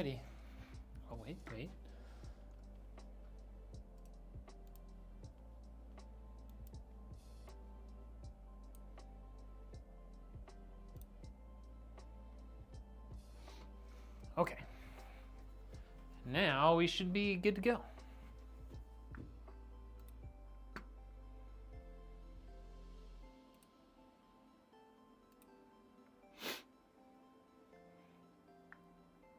Alrighty. Oh, wait. Okay. Now we should be good to go.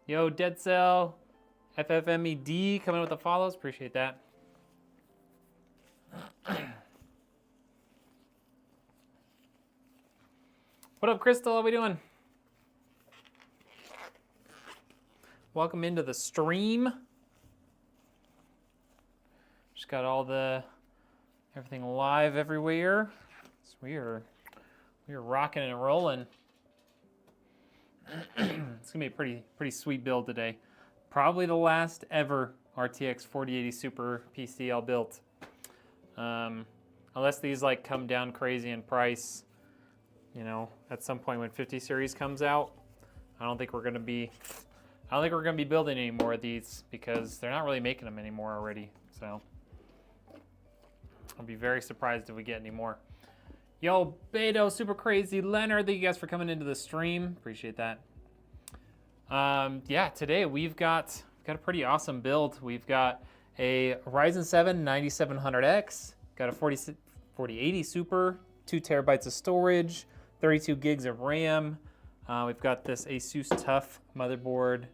Yo, Dead Cell, FFMED coming with the follows. Appreciate that. What up, Crystal? How we doing? Welcome into the stream. Just got all everything live everywhere. So we are rocking and rolling. It's gonna be a pretty sweet build today. Probably the last ever RTX 4080 Super PC I'll build. Unless these like come down crazy in price, you know, at some point when 50 series comes out, I don't think we're gonna be building any more of these because they're not really making them anymore already. So I'll be very surprised if we get any more. Yo, Beto, Super Crazy, Leonard, thank you guys for coming into the stream. Appreciate that. Yeah, today we've got a pretty awesome build. We've got a Ryzen 7 9700X, got a 4080 Super, 2 terabytes of storage, 32 gigs of RAM. We've got this Asus TUF motherboard,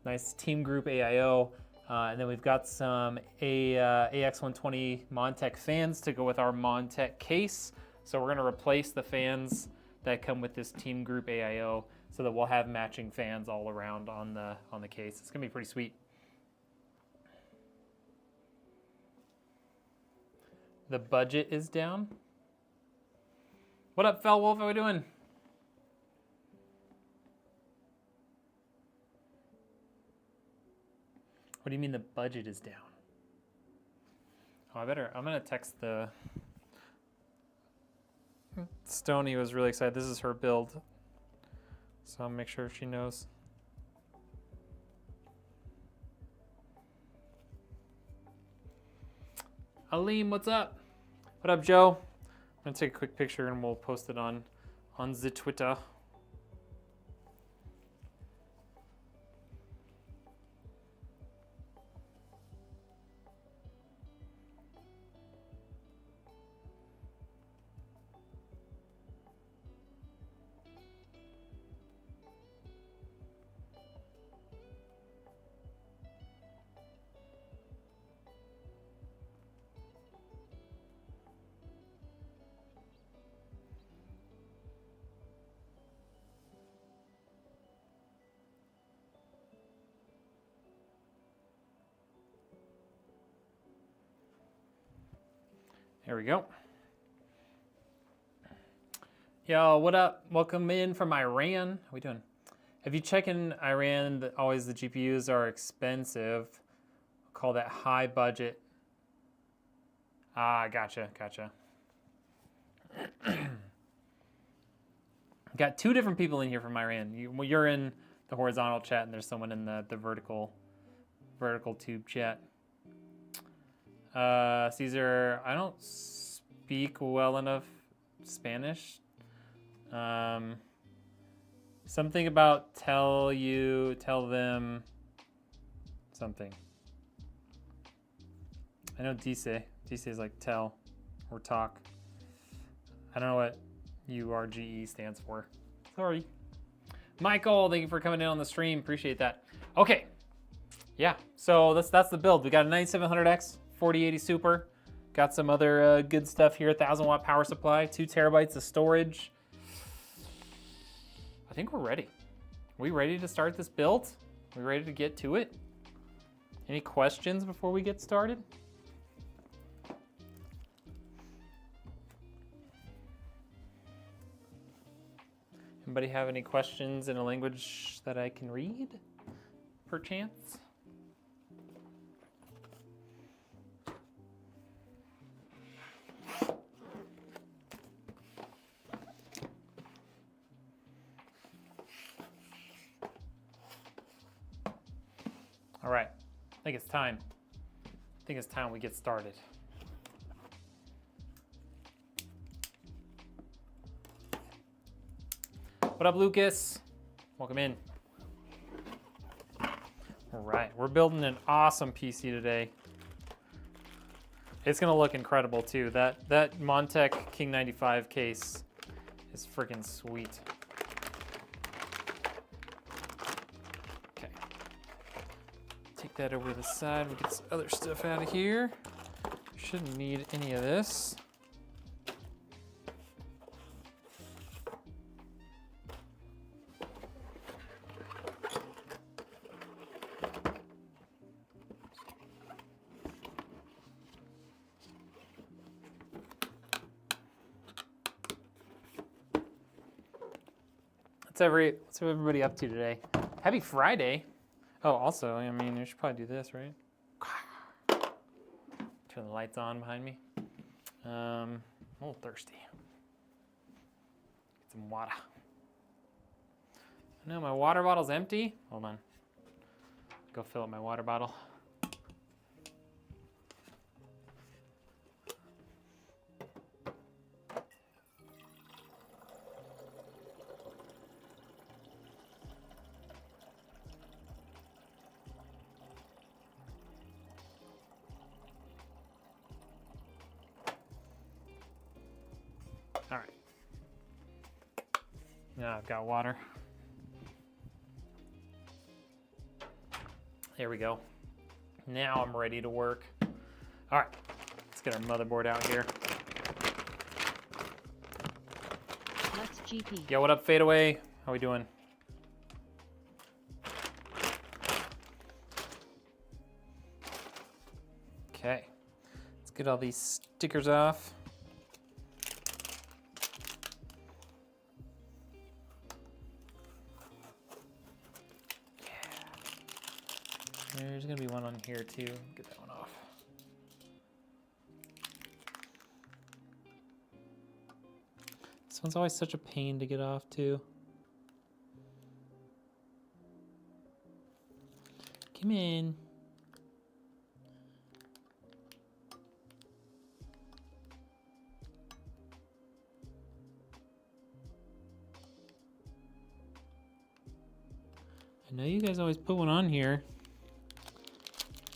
nice Teamgroup AIO, and then we've got some AX120 Montech fans to go with our Montech case. So we're gonna replace the fans that come with this Teamgroup AIO so that we'll have matching fans all around on the case. It's gonna be pretty sweet. The budget is down. What up, Fell Wolf? How we doing? What do you mean the budget is down? Oh, I'm gonna text the Stony was really excited. This is her build. So I'll make sure she knows. Aleem, what's up? What up, Joe? I'm gonna take a quick picture and we'll post it on the Twitter. There we go. Yo, what up? Welcome in from Iran. How we doing? If you check in Iran, always the GPUs are expensive. We'll call that high budget. Ah, gotcha. Got two different people in here from Iran. You're in the horizontal chat, and there's someone in the vertical tube chat. Caesar, I don't speak well enough Spanish. Something about tell them something. I know dice is like tell or talk. I don't know what URGE stands for. Sorry. Michael, thank you for coming in on the stream. Appreciate that. Okay. Yeah, so that's the build. We got a 9700X, 4080 Super. Got some other good stuff here. 1000 watt power supply, 2 terabytes of storage. I think we're ready. We ready to start this build? We ready to get to it? Any questions before we get started? Anybody have any questions in a language that I can read, perchance? All right, I think it's time. I think it's time we get started. What up, Lucas? Welcome in. All right, we're building an awesome PC today. It's gonna look incredible too. That Montech King 95 case is freaking sweet. Okay, take that over to the side. We'll get some other stuff out of here. Shouldn't need any of this. What's everybody up to today? Happy Friday. Oh, also, I mean, you should probably do this, right? Turn the lights on behind me. I'm a little thirsty. Get some water. No, my water bottle's empty. Hold on. Go fill up my water bottle. All right. Now I've got water. There we go. Now I'm ready to work. All right, let's get our motherboard out here. Let's GP. Yo, what up, Fadeaway? How we doing? Okay, let's get all these stickers off. There's gonna be one on here too. Get that one off. This one's always such a pain to get off too. Come in. I know you guys always put one on here.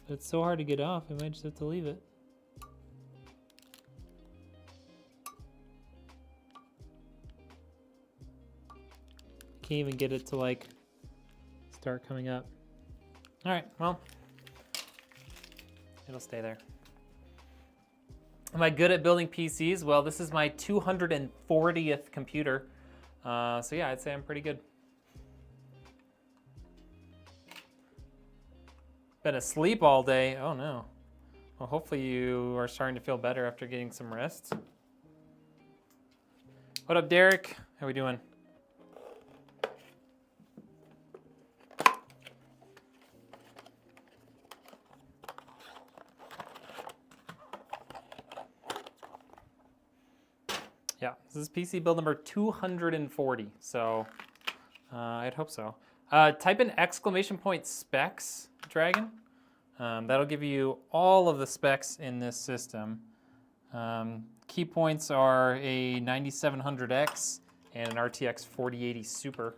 But it's so hard to get off, I might just have to leave it. Can't even get it to like start coming up. All right, well, it'll stay there. Am I good at building PCs? Well, this is my 240th computer. So yeah, I'd say I'm pretty good. Been asleep all day. Oh no. Well, hopefully you are starting to feel better after getting some rest. What up, Derek? How we doing? Yeah, this is PC build number 240, so I'd hope so. Type in ! specs, Dragon. That'll give you all of the specs in this system. Key points are a 9700X and an RTX 4080 Super.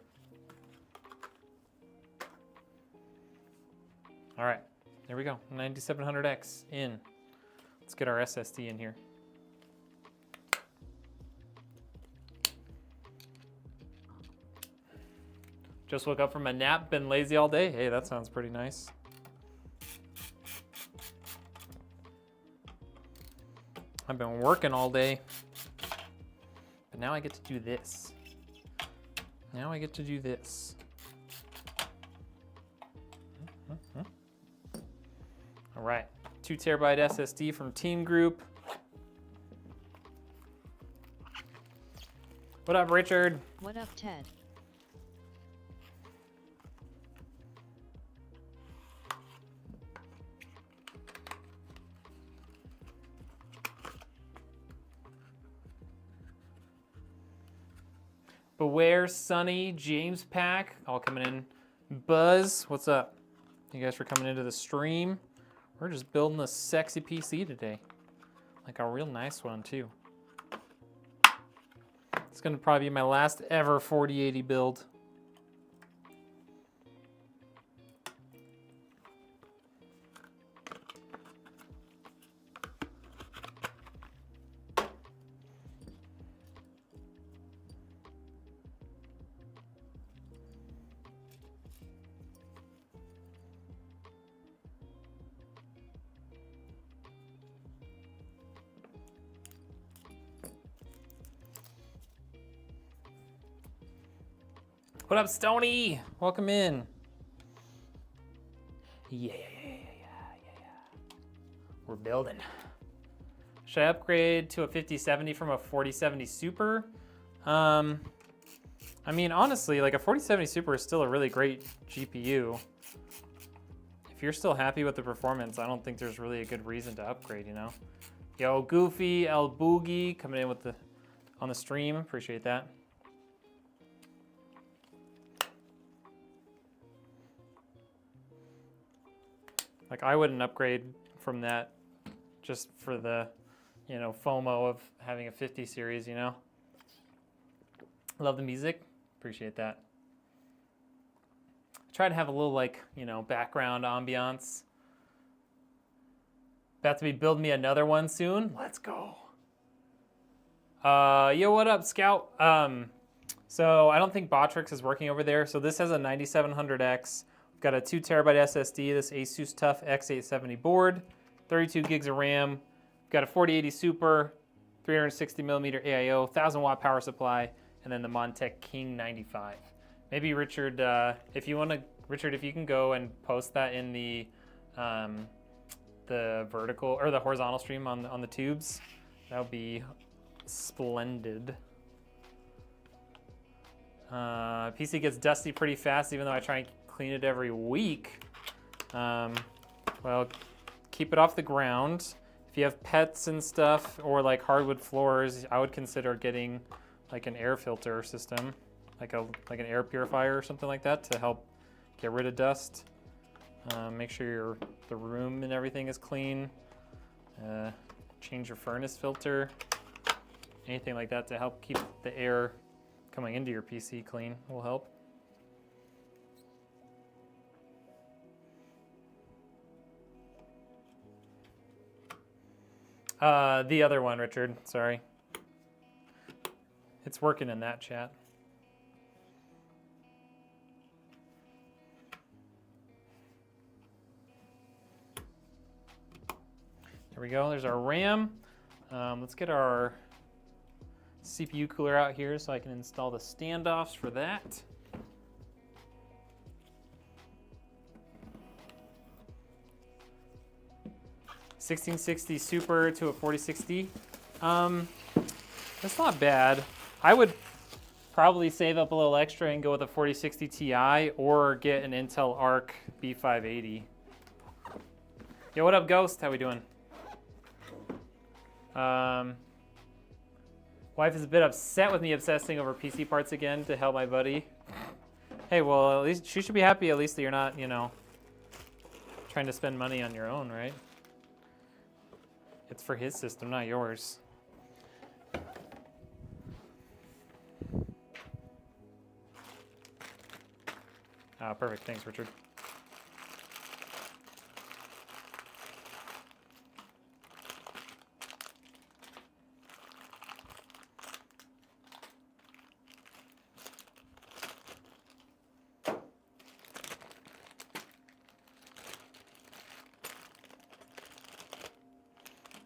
All right, there we go, 9700X in. Let's get our SSD in here. Just woke up from a nap, been lazy all day. Hey, that sounds pretty nice. I've been working all day, but now I get to do this. Now I get to do this. All right, 2 terabyte SSD from Teamgroup. What up, Richard? What up, Ted? Beware, Sunny, James Pack, all coming in. Buzz, what's up? you guys for coming into the stream. We're just building a sexy PC today. Like a real nice one too. It's gonna probably be my last ever 4080 build. What up, Stony? Welcome in. Yeah. We're building. Should I upgrade to a 5070 from a 4070 Super? I mean, honestly, like a 4070 Super is still a really great GPU. If you're still happy with the performance, I don't think there's really a good reason to upgrade, you know? Yo, Goofy, El Boogie, coming in with on the stream. Appreciate that. Like I wouldn't upgrade from that just for the, you know, FOMO of having a 50 series, you know? Love the music, appreciate that. Try to have a little like, you know, background ambiance. About to be building me another one soon. Let's go. Yo, what up, Scout? So I don't think Botrix is working over there. So this has a 9700X. Got a 2 terabyte SSD, this Asus TUF X870 board, 32 gigs of RAM. Got a 4080 Super, 360 millimeter AIO, 1000 watt power supply, and then the Montech King 95. Maybe Richard, if you can go and post that in the vertical or the horizontal stream on the tubes, that would be splendid. PC gets dusty pretty fast, even though I try and clean it every week. Well, keep it off the ground. If you have pets and stuff or like hardwood floors, I would consider getting like an air filter system, like an air purifier or something like that to help get rid of dust. Make sure the room and everything is clean. Change your furnace filter. Anything like that to help keep the air coming into your PC clean will help. The other one, Richard, sorry. It's working in that chat. There we go, there's our RAM. Let's get our CPU cooler out here so I can install the standoffs for that. $1660 Super to a 4060. That's not bad. I would probably save up a little extra and go with a 4060 Ti or get an Intel Arc B580. Yo, what up, Ghost? How we doing? Wife is a bit upset with me obsessing over PC parts again to help my buddy. Hey, well, at least she should be happy at least that you're not, you know, trying to spend money on your own, right? It's for his system, not yours. Ah, perfect. Thanks, Richard.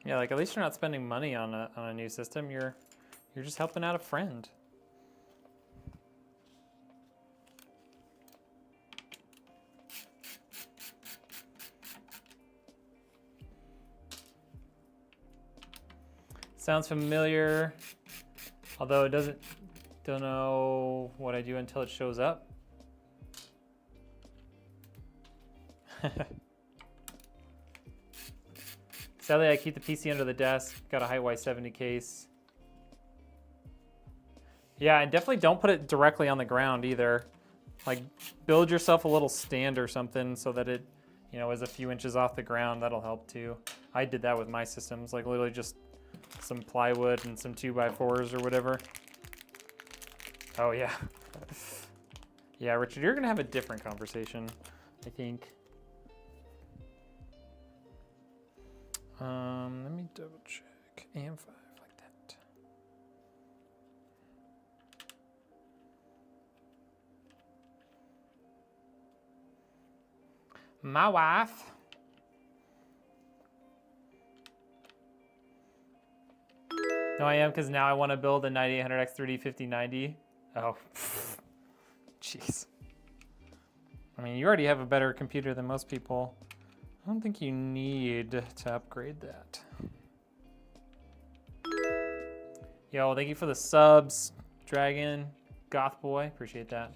Yeah, like at least you're not spending money on a new system. You're just helping out a friend. Sounds familiar, although it doesn't. Don't know what I do until it shows up. Sadly, I keep the PC under the desk. Got a high Y70 case. Yeah, and definitely don't put it directly on the ground either. Like, build yourself a little stand or something so that it you know, is a few inches off the ground, that'll help too. I did that with my systems, like literally just some plywood and some 2x4s or whatever. Oh yeah. Yeah, Richard, you're gonna have a different conversation, I think. Let me double check. AM5 like that. My wife. No, I am, because now I want to build a 9800X 3D5090. Oh, jeez. I mean, you already have a better computer than most people. I don't think you need to upgrade that. Yo, thank you for the subs, Dragon, Goth Boy, appreciate that.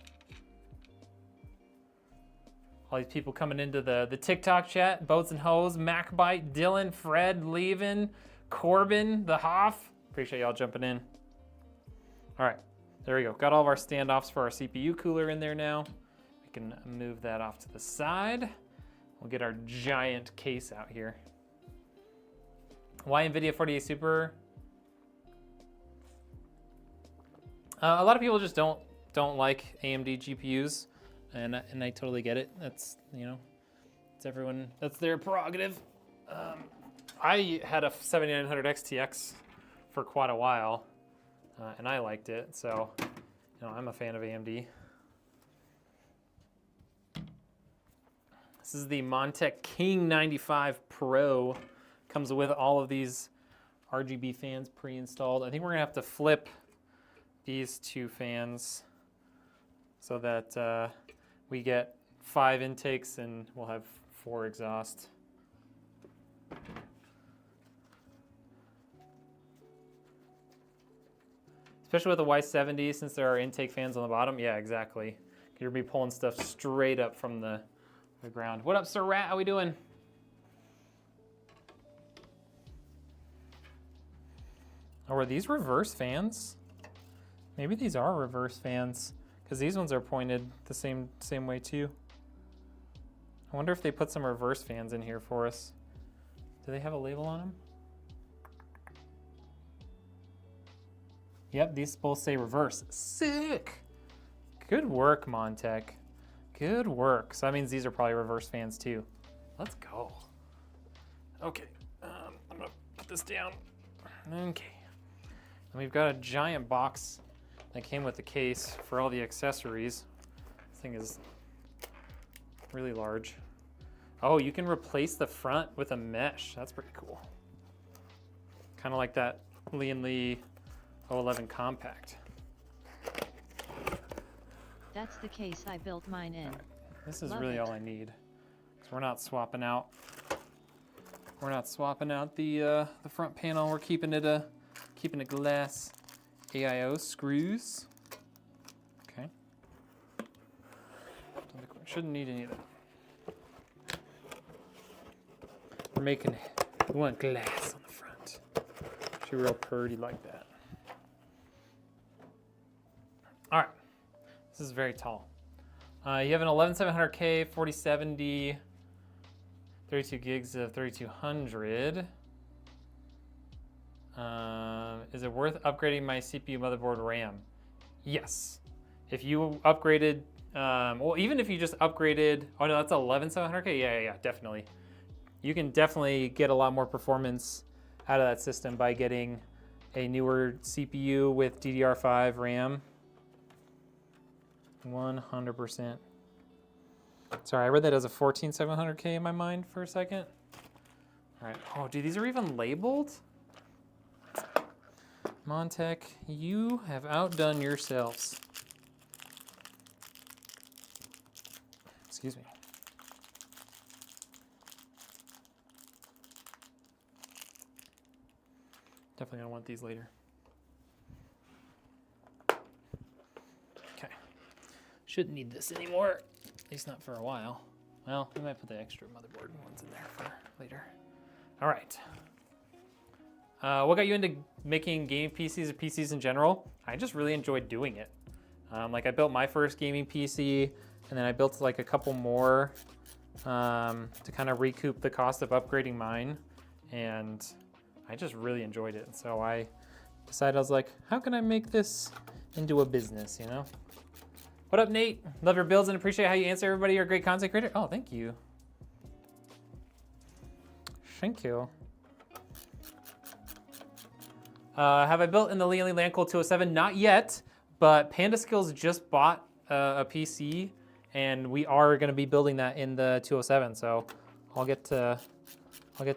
All these people coming into the TikTok chat, Boats and Hoes, MacBite, Dylan, Fred, Levin, Corbin, the Hoff. Appreciate y'all jumping in. All right, there we go. Got all of our standoffs for our CPU cooler in there now. We can move that off to the side. We'll get our giant case out here. Why Nvidia 48 Super? A lot of people just don't like AMD GPUs, and I totally get it. That's, you know, it's everyone, that's their prerogative. I had a 7900 XTX for quite a while, and I liked it, so you know, I'm a fan of AMD. This is the Montech King 95 Pro. Comes with all of these RGB fans pre-installed. I think we're gonna have to flip these two fans so that we get 5 intakes and we'll have 4 exhaust. Especially with the Y70, since there are intake fans on the bottom. Yeah, exactly. You'll be pulling stuff straight up from the ground. What up, Sir Rat? How we doing? Oh, are these reverse fans? Maybe these are reverse fans, because these ones are pointed the same way too. I wonder if they put some reverse fans in here for us. Do they have a label on them? Yep, these both say reverse. Sick! Good work, Montech. Good work. So that means these are probably reverse fans too. Let's go. Okay, I'm gonna put this down. Okay. And we've got a giant box that came with the case for all the accessories. This thing is really large. Oh, you can replace the front with a mesh. That's pretty cool. Kind of like that Lee & Lee 011 compact. That's the case I built mine in. Right. This is Love really it. all I need. So we're not swapping out. We're not swapping out the front panel. We're keeping it glass. AIO screws. Okay. Shouldn't need any of that. We want glass on the front. Should be real purdy like that. All right. This is very tall. You have an 11700K 4070, 32 gigs of 3200. Is it worth upgrading my CPU, motherboard, RAM? Yes. If you upgraded, well, even if you just upgraded, oh no, that's 11700K? Yeah, definitely. You can definitely get a lot more performance out of that system by getting a newer CPU with DDR5 RAM. 100%. Sorry, I read that as a 14700K in my mind for a second. All right, oh, dude, these are even labeled? Montech, you have outdone yourselves. Excuse me. Definitely gonna want these later. Okay. Shouldn't need this anymore, at least not for a while. Well, we might put the extra motherboard ones in there for later. All right. What got you into making gaming PCs or PCs in general? I just really enjoyed doing it. Like I built my first gaming PC, and then I built like a couple more to kind of recoup the cost of upgrading mine. And I just really enjoyed it. So I decided, I was like, how can I make this into a business, you know? What up, Nate? Love your builds and appreciate how you answer everybody. You're a great content creator. Oh, thank you. Thank you. Have I built in the Lianli Landcool 207? Not yet, but Panda Skills just bought a PC, and we are going to be building that in the 207. So I'll get to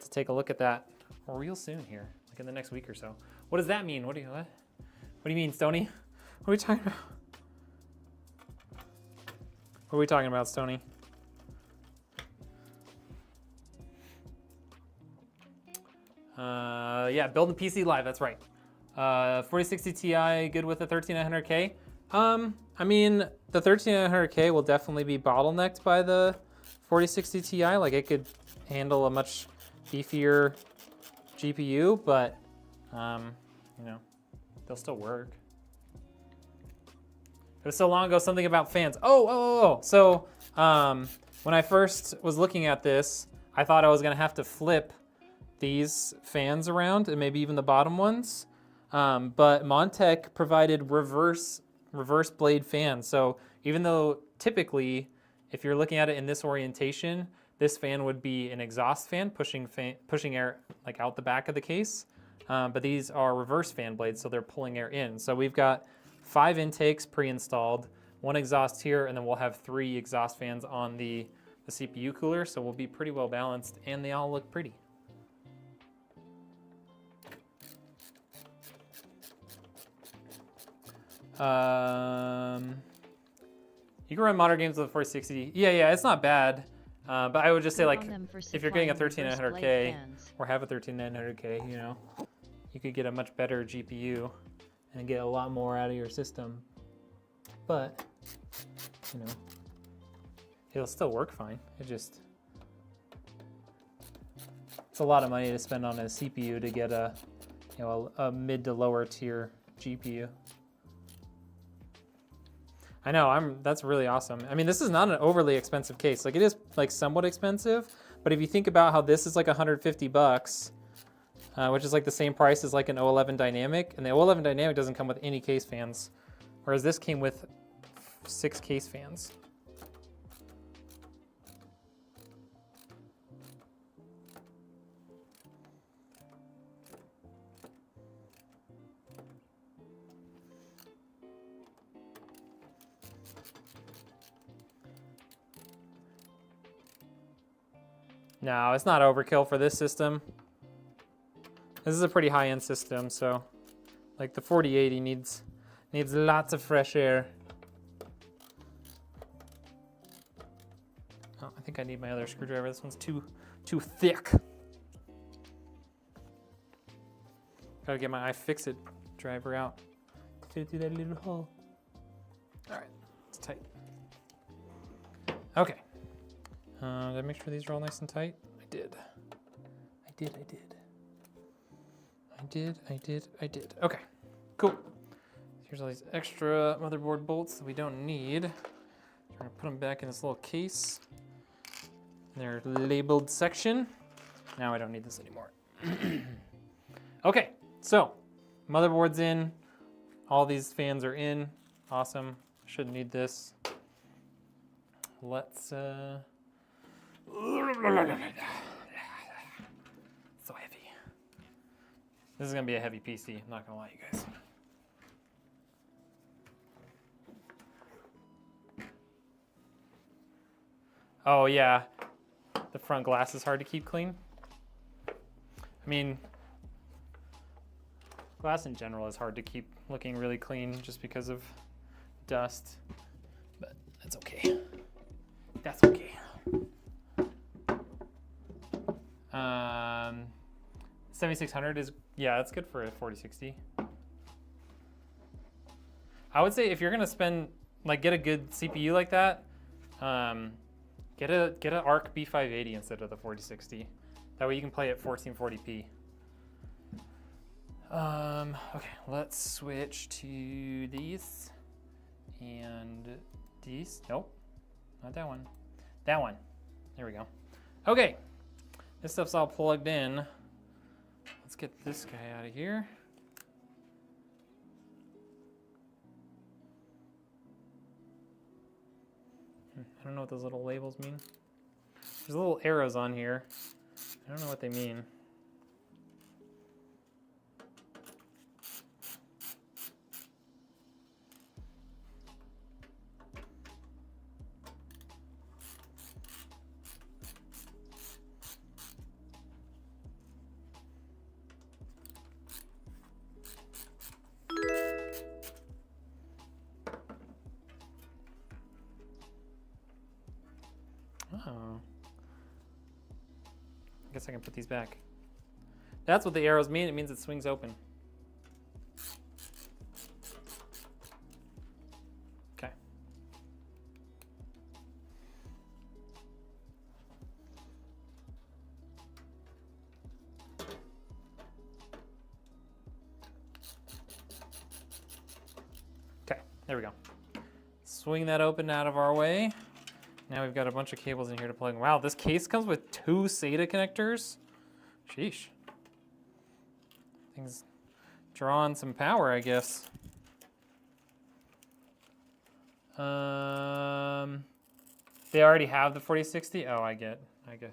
take a look at that real soon here, like in the next week or so. What does that mean? What do you mean, Stony? What are we talking about? What are we talking about, Stony? Yeah, building PC live, that's right. 4060 Ti, good with the 13900K. I mean, the 13900K will definitely be bottlenecked by the 4060 Ti. Like, it could handle a much beefier GPU, but, you know, they'll still work. It was so long ago, something about fans. So, when I first was looking at this, I thought I was gonna have to flip these fans around and maybe even the bottom ones. But Montech provided reverse blade fans. So even though typically, if you're looking at it in this orientation, this fan would be an exhaust fan pushing air like out the back of the case. But these are reverse fan blades, so they're pulling air in. So we've got 5 intakes pre-installed, 1 exhaust here, and then we'll have 3 exhaust fans on the CPU cooler. So we'll be pretty well balanced, and they all look pretty. You can run modern games with a 4060. Yeah, it's not bad. But I would just say, like, if you're getting a 13900K or have a 13900K, you know, you could get a much better GPU and get a lot more out of your system. But, you know, it'll still work fine. It's a lot of money to spend on a CPU to get a a mid to lower tier GPU. I know, that's really awesome. I mean, this is not an overly expensive case. Like, it is like somewhat expensive, but if you think about how this is like 150 bucks, which is like the same price as like an O11 Dynamic, and the O11 Dynamic doesn't come with any case fans, whereas this came with 6 case fans. No, it's not overkill for this system. This is a pretty high-end system, so like the 4080 needs lots of fresh air. Oh, I think I need my other screwdriver. This one's too thick. Gotta get my iFixit driver out. Fit it through that little hole. All right, it's tight. Okay. Did I make sure these are all nice and tight? I did. Okay, cool. Here's all these extra motherboard bolts that we don't need. We're gonna put them back in this little case. In their labeled section. Now I don't need this anymore. Okay, so motherboard's in. All these fans are in. Awesome. Shouldn't need this. Let's so heavy. This is gonna be a heavy PC, I'm not gonna lie, you guys. Oh yeah, the front glass is hard to keep clean. I mean, glass in general is hard to keep looking really clean just because of dust, but that's okay. That's okay. 7600 is, yeah, that's good for a 4060. I would say if you're gonna spend, like, get a good CPU like that, get an Arc B580 instead of the 4060. That way you can play at 1440p. Okay, let's switch to these and these. Nope, not that one. That one. There we go. Okay, this stuff's all plugged in. Let's get this guy out of here. I don't know what those little labels mean. There's little arrows on here. I don't know what they mean. Oh. I guess I can put these back. That's what the arrows mean. It means it swings open. Okay. Okay, there we go. Swing that open out of our way. Now we've got a bunch of cables in here to plug in. Wow, this case comes with 2 SATA connectors. Sheesh. Things drawing some power, I guess. They already have the 4060? Oh, I get you.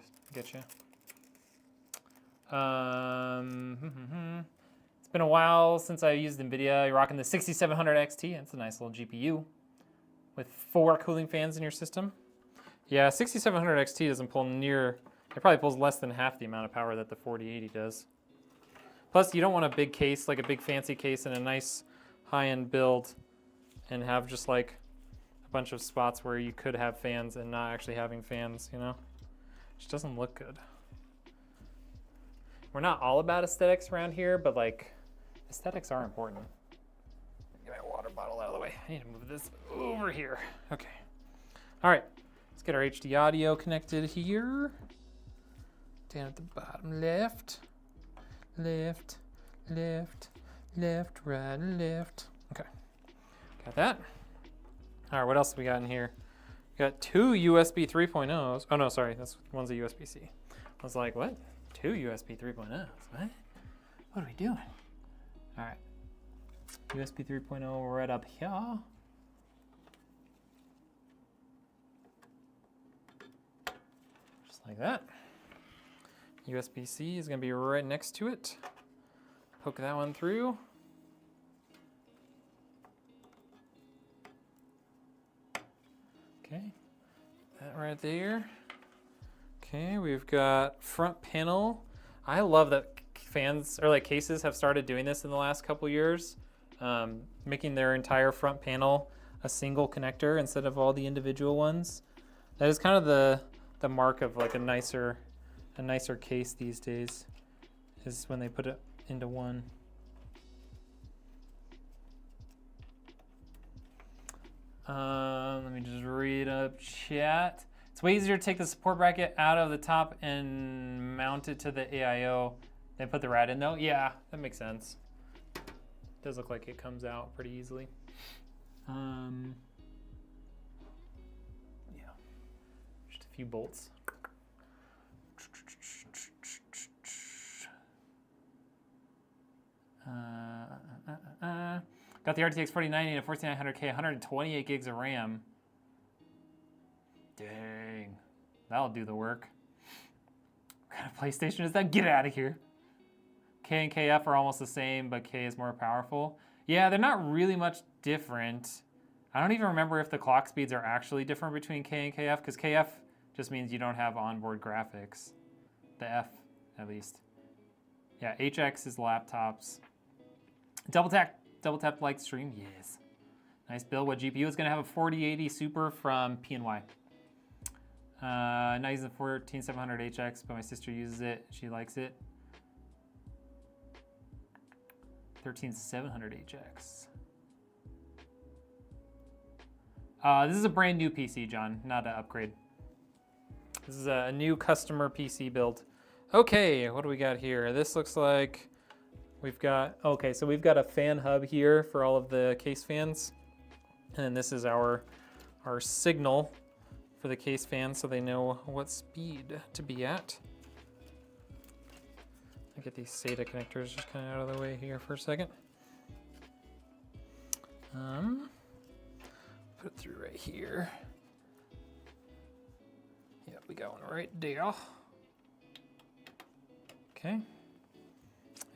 It's been a while since I used Nvidia. You're rocking the 6700 XT. That's a nice little GPU with 4 cooling fans in your system. Yeah, 6700 XT doesn't pull near, it probably pulls less than half the amount of power that the 4080 does. Plus, you don't want a big case, like a big fancy case and a nice high-end build and have just like a bunch of spots where you could have fans and not actually having fans, you know? It just doesn't look good. We're not all about aesthetics around here, but like, aesthetics are important. Get my water bottle out of the way. I need to move this over here. Okay. All right. Let's get our HD audio connected here. Down at the bottom left. Left, left, left, right, left. Okay, got that. All right, what else do we got in here? We got 2 USB 3.0s. Oh no, sorry, one's a USB-C. I was like, what? 2 USB 3.0s, what? What are we doing? All right, USB 3.0 right up here. Like that. USB-C is going to be right next to it. Poke that one through. Okay, that right there. Okay, we've got front panel. I love that fans or like cases have started doing this in the last couple years, making their entire front panel a single connector instead of all the individual ones. That is kind of the mark of like a nicer case these days, is when they put it into one. Let me just read up chat. It's way easier to take the support bracket out of the top and mount it to the AIO than put the rad in though. Yeah, that makes sense. It does look like it comes out pretty easily. Few bolts. Got the RTX 4090 and 4900K, 128 gigs of RAM. Dang, that'll do the work. What kind of PlayStation is that? Get out of here. K and KF are almost the same, but K is more powerful. Yeah, they're not really much different. I don't even remember if the clock speeds are actually different between K and KF, because KF just means you don't have onboard graphics. The F, at least. Yeah, HX is laptops. Double tap like stream, yes. Nice build. What GPU is going to have a 4080 Super from PNY. Not using the 14700HX, but my sister uses it. She likes it. 13700HX. This is a brand new PC, John, not an upgrade. This is a new customer PC build. Okay, what do we got here? This looks like we've got, okay, so we've got a fan hub here for all of the case fans. And this is our signal for the case fans so they know what speed to be at. I get these SATA connectors just kind of out of the way here for a second. Put it through right here. Yep, we got one right there. Okay,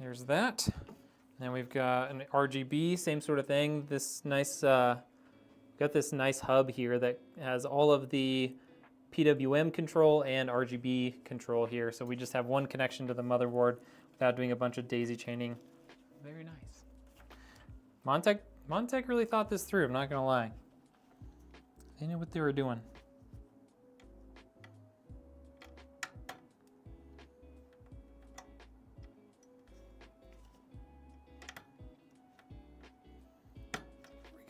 there's that. Now we've got an RGB, same sort of thing. This nice, got this nice hub here that has all of the PWM control and RGB control here. So we just have one connection to the motherboard without doing a bunch of daisy chaining. Very nice. Montech really thought this through, I'm not gonna lie. They knew what they were doing.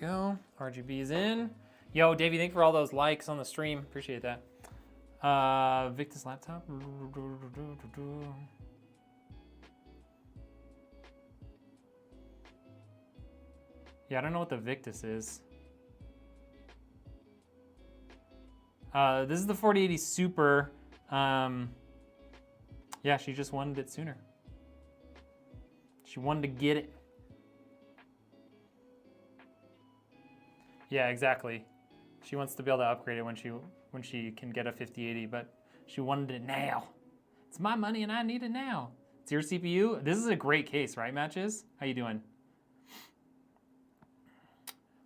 Go. RGB's in. Yo, Davey, thank you for all those likes on the stream. Appreciate that. Victus laptop. Yeah, I don't know what the Victus is. This is the 4080 Super. Yeah, she just wanted it sooner. She wanted to get it. Yeah, exactly. She wants to be able to upgrade it when she can get a 5080, but she wanted it now. It's my money and I need it now. It's your CPU. This is a great case, right, Matches? How you doing?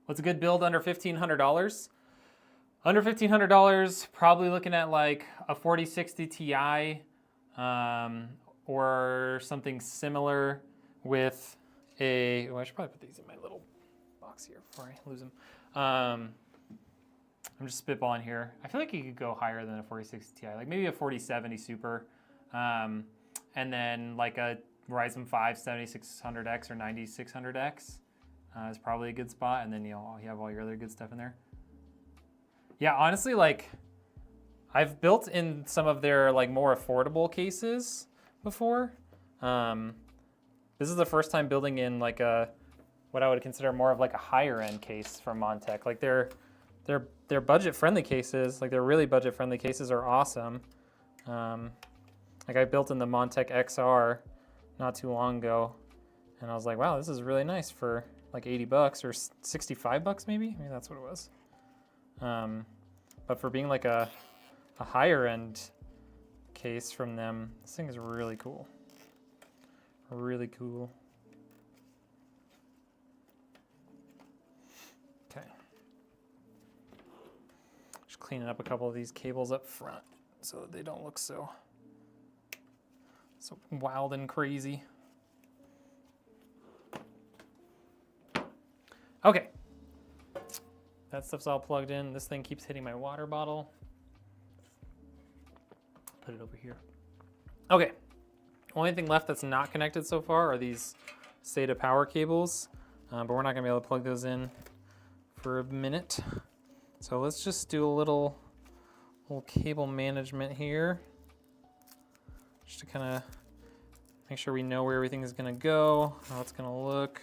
What's a good build under $1,500? Under $1,500, probably looking at like a 4060 Ti or something similar with a, oh, I should probably put these in my little box here before I lose them. I'm just spitballing here. I feel like you could go higher than a 4060 Ti, like maybe a 4070 Super, and then like a Ryzen 5 7600X or 9600X is probably a good spot, and then you have all your other good stuff in there. Yeah, honestly, like I've built in some of their like more affordable cases before. This is the first time building in like what I would consider more of like a higher end case from Montech. Like their budget friendly cases, like their really budget friendly cases are awesome. Like I built in the Montech XR not too long ago, and I was like, wow, this is really nice for like 80 bucks or 65 bucks maybe. Maybe that's what it was. But for being like a higher end case from them, this thing is really cool. Really cool. Okay. Just cleaning up a couple of these cables up front so that they don't look so wild and crazy. Okay. That stuff's all plugged in. This thing keeps hitting my water bottle. Put it over here. Okay. Only thing left that's not connected so far are these SATA power cables, but we're not gonna be able to plug those in for a minute. So let's just do a little cable management here, just to kind of make sure we know where everything is gonna go, how it's gonna look.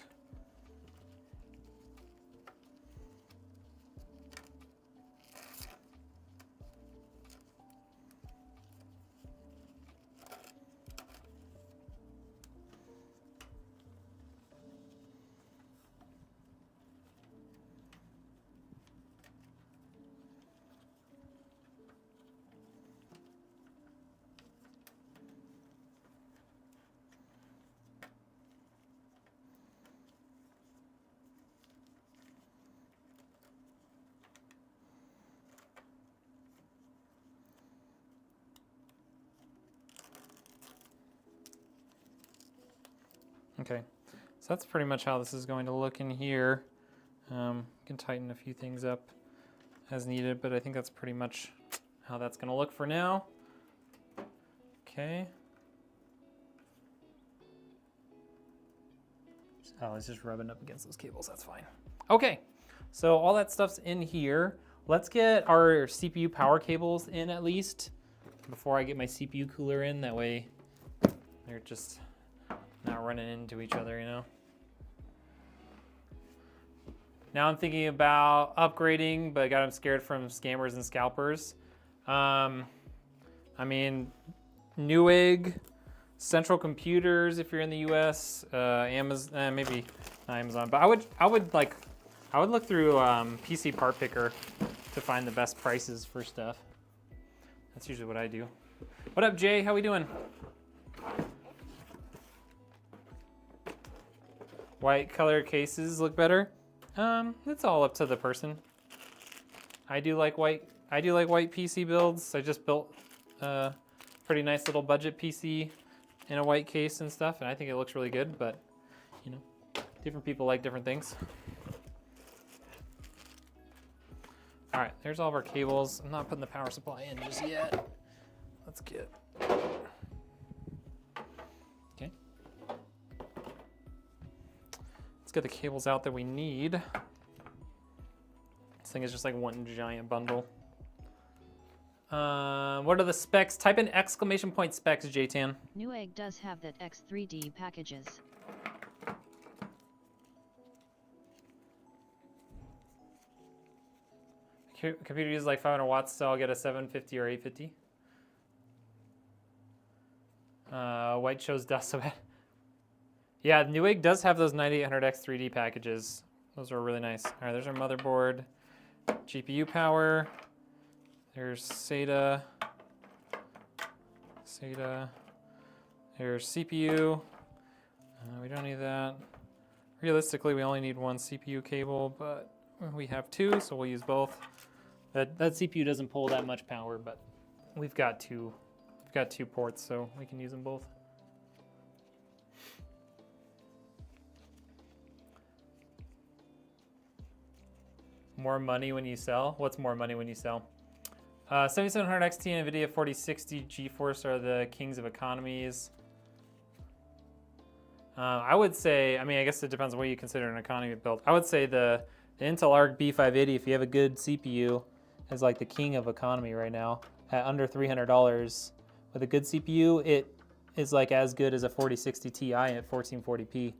Okay, so that's pretty much how this is going to look in here. You can tighten a few things up as needed, but I think that's pretty much how that's going to look for now. Okay. Oh, it's just rubbing up against those cables, that's fine. Okay, so all that stuff's in here. Let's get our CPU power cables in at least before I get my CPU cooler in. That way they're just not running into each other, you know. Now I'm thinking about upgrading, but I'm scared from scammers and scalpers. I mean, Newegg, Central Computers if you're in the U.S., Amazon, maybe not Amazon, but I would look through PC Part Picker to find the best prices for stuff. That's usually what I do. What up, Jay? How we doing? White color cases look better. It's all up to the person. I do like white PC builds. I just built a pretty nice little budget PC in a white case and stuff, and I think it looks really good, but you know, different people like different things. All right, there's all of our cables. I'm not putting the power supply in just yet. Let's get, okay. Let's get the cables out that we need. This thing is just like one giant bundle. What are the specs? Type in exclamation point specs, JTan. Newegg does have that X3D packages. Computer uses like 500 watts, so I'll get a 750 or 850. White shows dust so bad. Yeah, Newegg does have those 9800X 3D packages. Those are really nice. All right, there's our motherboard, GPU power. There's SATA. Here's CPU. We don't need that. Realistically, we only need one CPU cable, but we have two, so we'll use both. That CPU doesn't pull that much power, but we've got two ports, so we can use them both. More money when you sell? What's more money when you sell? 7700 XT and Nvidia 4060 GeForce are the kings of economies. I would say, I mean, I guess it depends on what you consider an economy build. I would say the Intel Arc B580, if you have a good CPU, is like the king of economy right now at under $300. With a good CPU, it is like as good as a 4060 Ti at 1440p.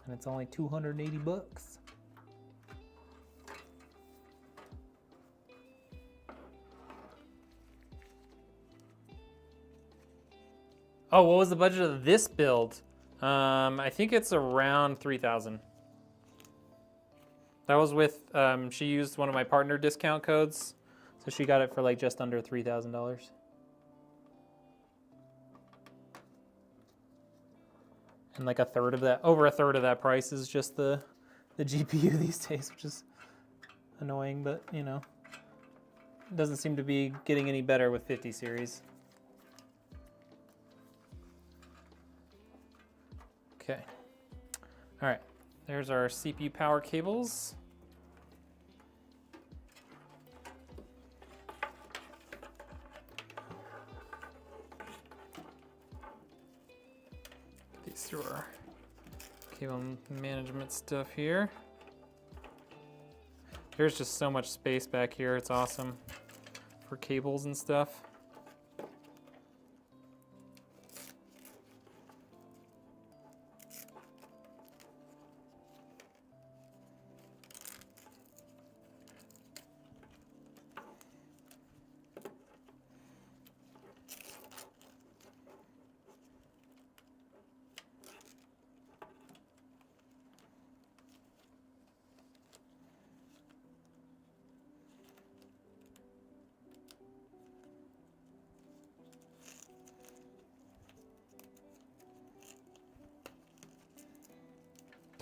And it's only 280 bucks. Oh, what was the budget of this build? I think it's around 3,000. That was with, she used one of my partner discount codes, so she got it for like just under $3,000. And like a third of that, over a third of that price is just the GPU these days, which is annoying, but you know, it doesn't seem to be getting any better with 50 series. Okay, all right, there's our CPU power cables. These through our cable management stuff here. There's just so much space back here, it's awesome for cables and stuff.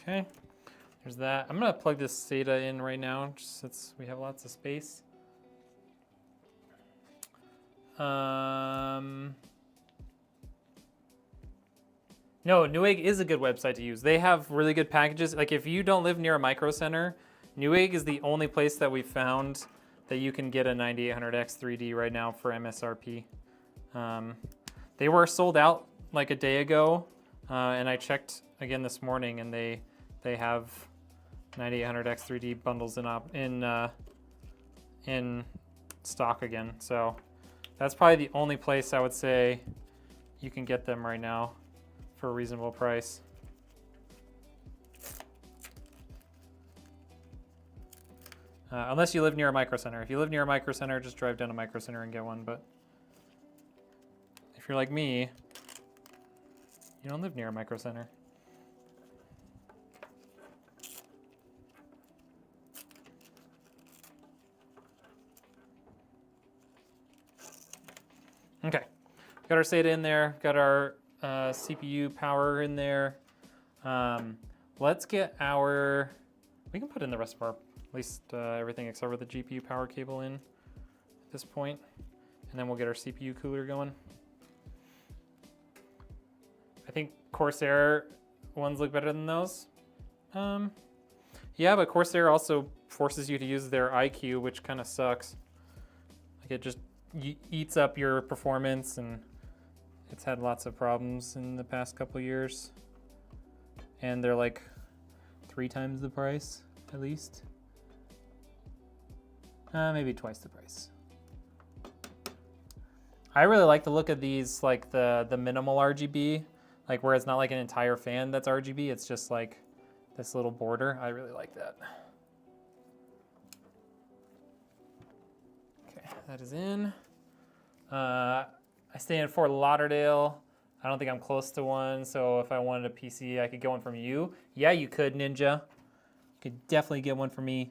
Okay, there's that. I'm gonna plug this SATA in right now, just since we have lots of space. No, Newegg is a good website to use. They have really good packages. Like if you don't live near a micro center, Newegg is the only place that we found that you can get a 9800X 3D right now for MSRP. They were sold out like a day ago, and I checked again this morning, and they have 9800X 3D bundles in stock again. So that's probably the only place I would say you can get them right now for a reasonable price. Unless you live near a Micro Center. If you live near a Micro Center, just drive down to Micro Center and get one. But if you're like me, you don't live near a Micro Center. Okay, got our SATA in there, got our CPU power in there. Let's get our, we can put in the rest of our, at least everything except for the GPU power cable in at this point. And then we'll get our CPU cooler going. I think Corsair ones look better than those. Yeah, but Corsair also forces you to use their iQOO, which kind of sucks. Like it just eats up your performance, and it's had lots of problems in the past couple of years. And they're like 3 times the price, at least. Maybe twice the price. I really like the look of these, like the minimal RGB, like where it's not like an entire fan that's RGB, it's just like this little border. I really like that. Okay, that is in. I stay in Fort Lauderdale. I don't think I'm close to one, so if I wanted a PC, I could get one from you. Yeah, you could, Ninja. You could definitely get one from me.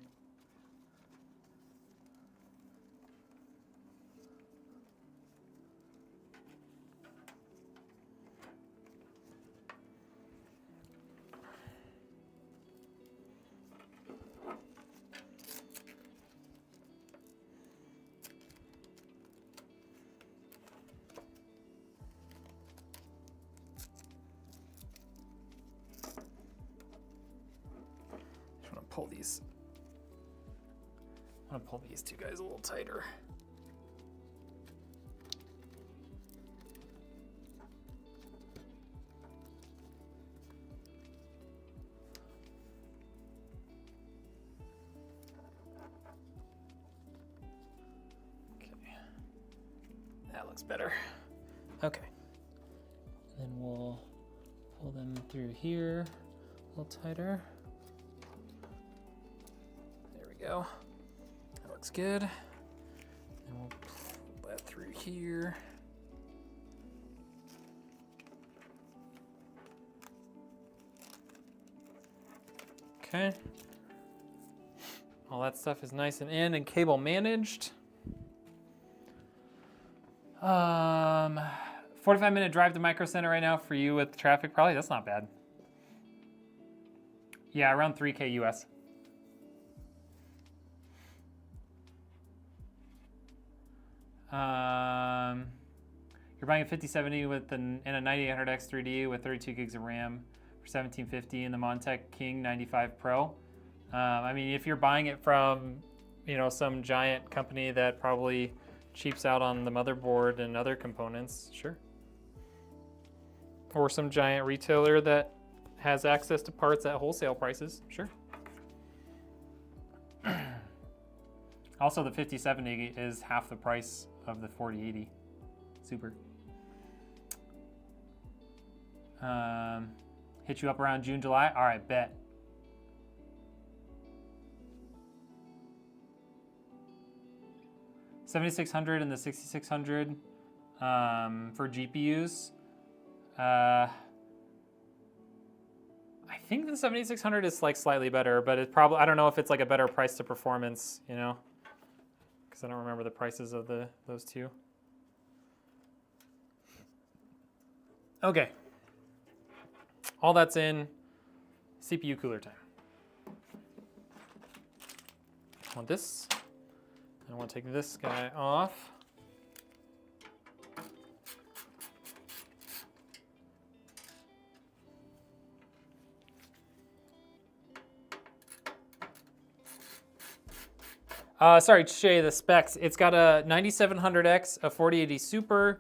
I want to pull these two guys a little tighter. Okay, that looks better. Okay, and then we'll pull them through here a little tighter. There we go. That looks good. And we'll pull that through here. Okay. All that stuff is nice and in and cable managed. 45-minute drive to Micro Center right now for you with traffic, probably. That's not bad. Yeah, around 3K US. You're buying a 5070 with and a 9800X 3D with 32 gigs of RAM for $1,750 in the Montech King 95 Pro. I mean, if you're buying it from, you know, some giant company that probably cheaps out on the motherboard and other components, sure. Or some giant retailer that has access to parts at wholesale prices, sure. Also, the 5070 is half the price of the 4080 Super. Hit you up around June, July? All right, bet. $7,600 and the 6600 for GPUs. I think the 7600 is like slightly better, but it probably, I don't know if it's like a better price to performance, you know, because I don't remember the prices of those two. Okay, all that's in. CPU cooler time. I want this. I want to take this guy off. Sorry, Shay, the specs. It's got a 9700X, a 4080 Super,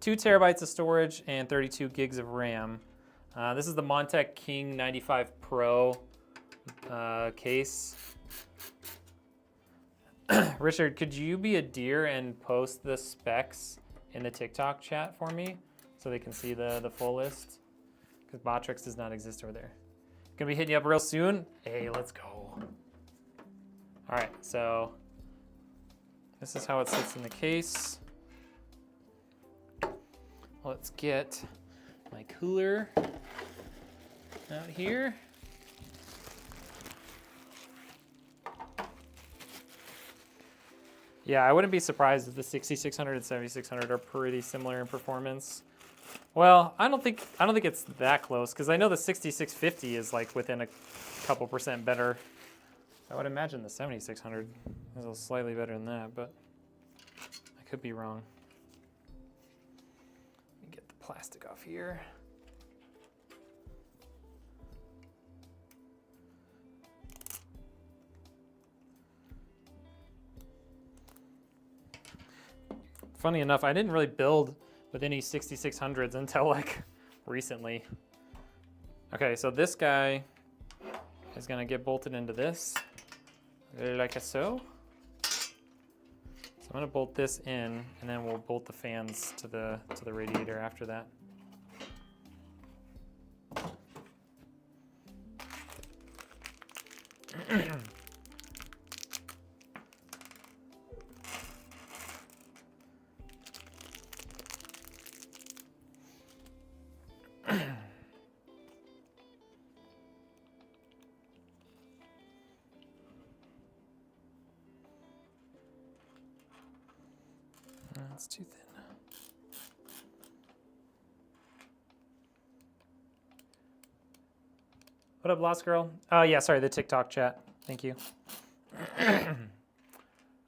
2 terabytes of storage, and 32 gigs of RAM. This is the Montech King 95 Pro case. Richard, could you be a dear and post the specs in the TikTok chat for me so they can see the full list? because Botrix does not exist over there. Gonna be hitting you up real soon. Hey, let's go. All right, so this is how it sits in the case. Let's get my cooler out here. Yeah, I wouldn't be surprised if the 6600 and 7600 are pretty similar in performance. Well, I don't think it's that close because I know the 6650 is like within a couple percent better. I would imagine the 7600 is slightly better than that, but I could be wrong. Let me get the plastic off here. Funny enough, I didn't really build with any 6600s until like recently. Okay, so this guy is gonna get bolted into this, like so. So I'm gonna bolt this in, and then we'll bolt the fans to the radiator after that. That's too thin. What up, Lost Girl? Oh, yeah, sorry, the TikTok chat. Thank you. So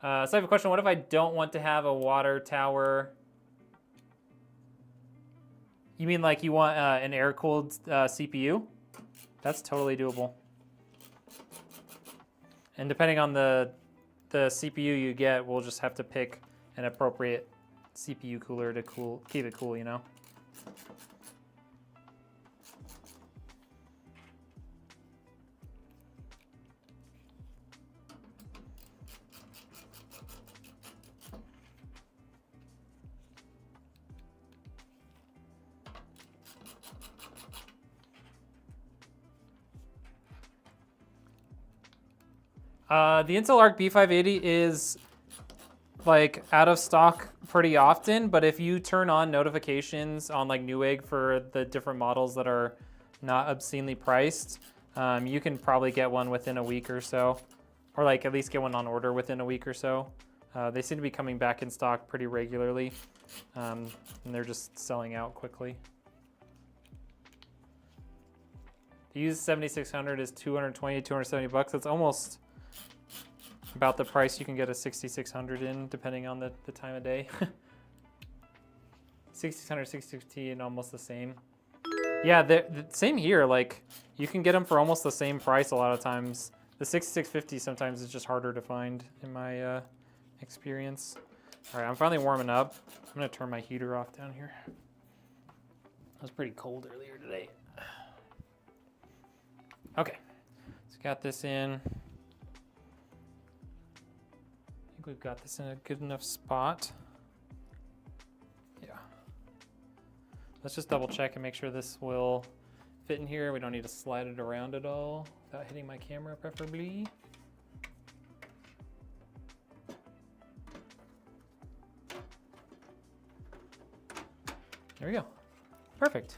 I have a question. What if I don't want to have a water tower? You mean like you want an air-cooled CPU? That's totally doable. And depending on the CPU you get, we'll just have to pick an appropriate CPU cooler to keep it cool, you know? The Intel Arc B580 is like out of stock pretty often, but if you turn on notifications on like Newegg for the different models that are not obscenely priced, you can probably get one within a week or so, or like at least get one on order within a week or so. They seem to be coming back in stock pretty regularly, and they're just selling out quickly. The used 7600 is 220, 270 bucks. That's almost about the price you can get a 6600 in, depending on the time of day. 6600, 616, almost the same. Yeah, the same here. Like, you can get them for almost the same price a lot of times. The 6650 sometimes is just harder to find in my experience. All right, I'm finally warming up. I'm gonna turn my heater off down here. It was pretty cold earlier today. Okay, so got this in. I think we've got this in a good enough spot. Yeah. Let's just double check and make sure this will fit in here. We don't need to slide it around at all without hitting my camera, preferably. There we go. Perfect.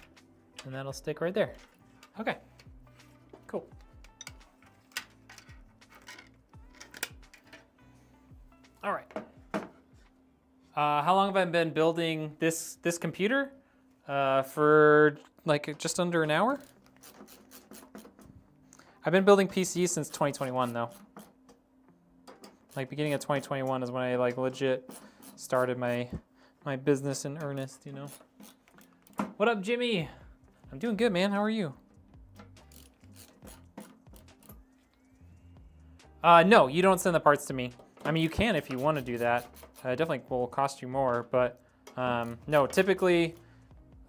And that'll stick right there. Okay. Cool. All right. How long have I been building this computer? For like just under an hour. I've been building PCs since 2021 though. Like beginning of 2021 is when I like legit started my business in earnest, you know. What up, Jimmy? I'm doing good, man. How are you? No, you don't send the parts to me. I mean, you can if you want to do that. It definitely will cost you more, but no, typically,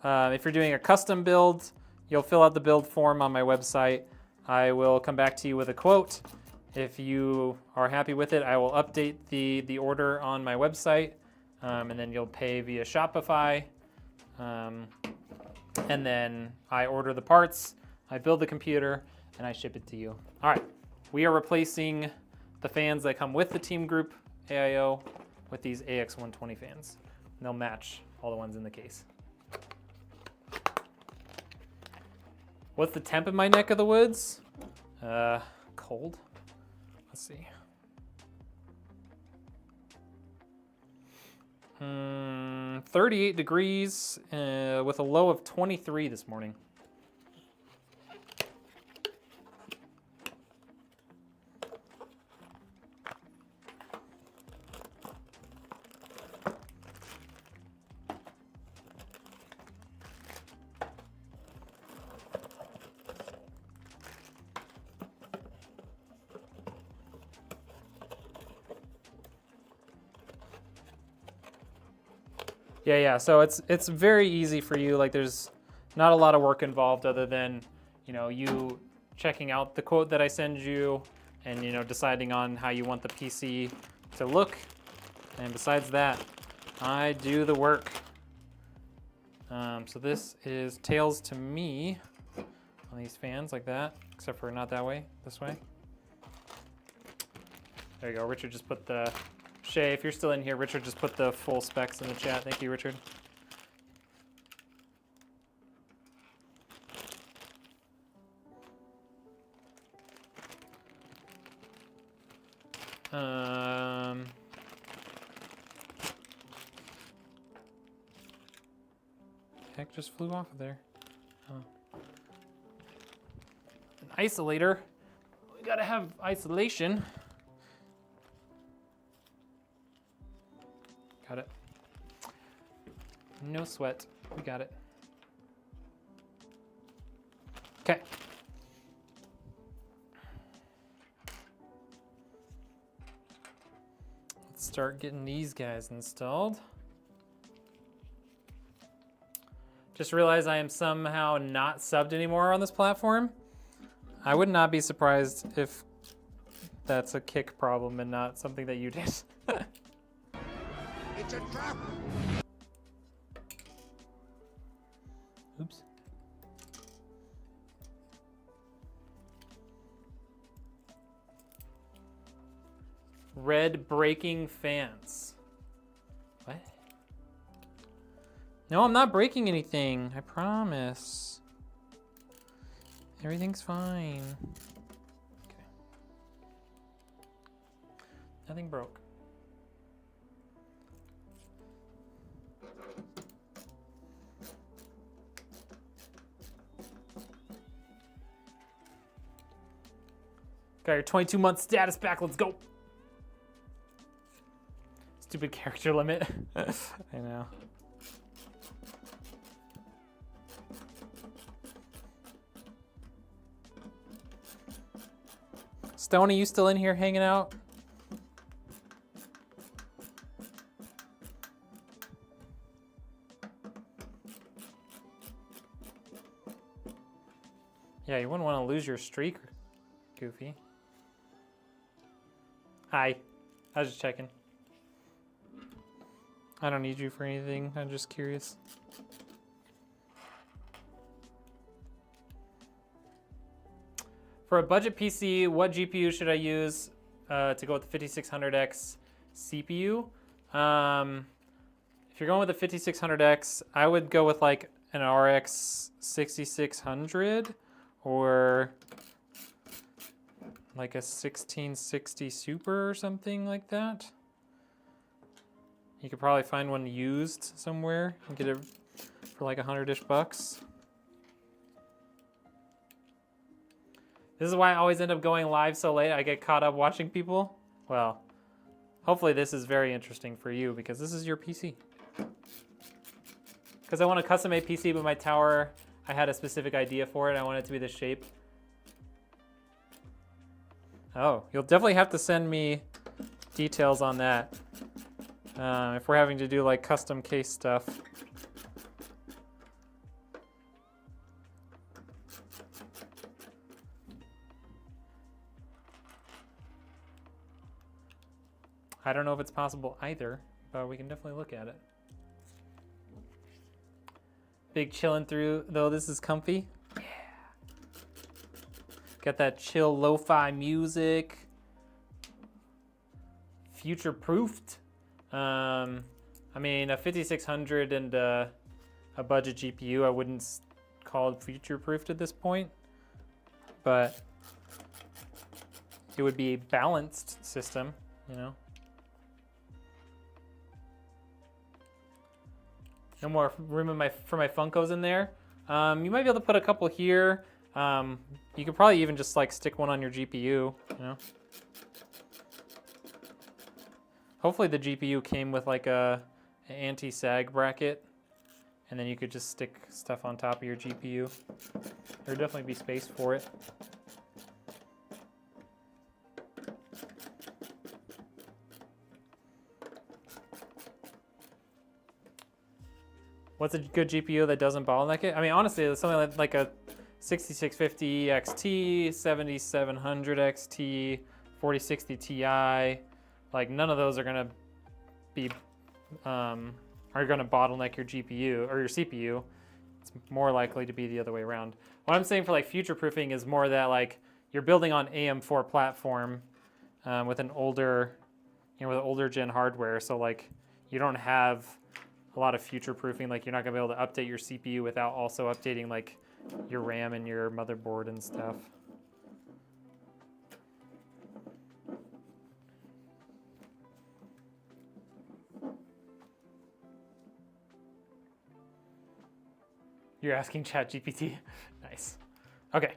if you're doing a custom build, you'll fill out the build form on my website. I will come back to you with a quote. If you are happy with it, I will update the order on my website, and then you'll pay via Shopify. and then I order the parts, I build the computer, and I ship it to you. All right, we are replacing the fans that come with the Teamgroup AIO with these AX120 fans. And they'll match all the ones in the case. What's the temp in my neck of the woods? Cold. Let's see. 38 degrees with a low of 23 this morning. Yeah, so it's very easy for you. Like there's not a lot of work involved other than, you know, you checking out the quote that I send you and, you know, deciding on how you want the PC to look. And besides that, I do the work. So this is tails to me on these fans like that, except for not that way, this way. There you go, Richard just put the, Shay, if you're still in here, Richard just put the full specs in the chat. Thank you, Richard. Heck just flew off of there. Oh. An isolator. We gotta have isolation. Got it. No sweat. We got it. Okay. Let's start getting these guys installed. Just realized I am somehow not subbed anymore on this platform. I would not be surprised if that's a kick problem and not something that you did. It's a trap! Oops. Red breaking fans. What? No, I'm not breaking anything. I promise. Everything's fine. Okay. Nothing broke. Got your 22-month status back. Let's go. Stupid character limit. I know. Stoney, you still in here hanging out? Yeah, you wouldn't want to lose your streak, Goofy. Hi. I was just checking. I don't need you for anything. I'm just curious. For a budget PC, what GPU should I use to go with the 5600X CPU? If you're going with the 5600X, I would go with like an RX 6600 or like a 1660 Super or something like that. You could probably find one used somewhere and get it for like $100-ish bucks. This is why I always end up going live so late. I get caught up watching people. Well, hopefully this is very interesting for you because this is your PC. Because I want a custom-made PC, but my tower, I had a specific idea for it. I want it to be this shape. Oh, you'll definitely have to send me details on that. If we're having to do like custom case stuff. I don't know if it's possible either, but we can definitely look at it. Big chilling through, though this is comfy. Yeah. Got that chill lo-fi music. Future-proofed. I mean, a 5600 and a budget GPU, I wouldn't call it future-proofed at this point, but it would be a balanced system, you know. No more room for my Funkos in there. You might be able to put a couple here. You could probably even just like stick one on your GPU, you know. Hopefully the GPU came with like an anti-sag bracket, and then you could just stick stuff on top of your GPU. There'd definitely be space for it. What's a good GPU that doesn't bottleneck it? I mean, honestly, it's something like a 6650 XT, 7700 XT, 4060 Ti. Like none of those are gonna be are gonna bottleneck your GPU or your CPU. It's more likely to be the other way around. What I'm saying for like future proofing is more that like you're building on AM4 platform with an older, you know, with older gen hardware. So like you don't have a lot of future proofing. Like you're not gonna be able to update your CPU without also updating like your RAM and your motherboard and stuff. You're asking ChatGPT? Nice. Okay.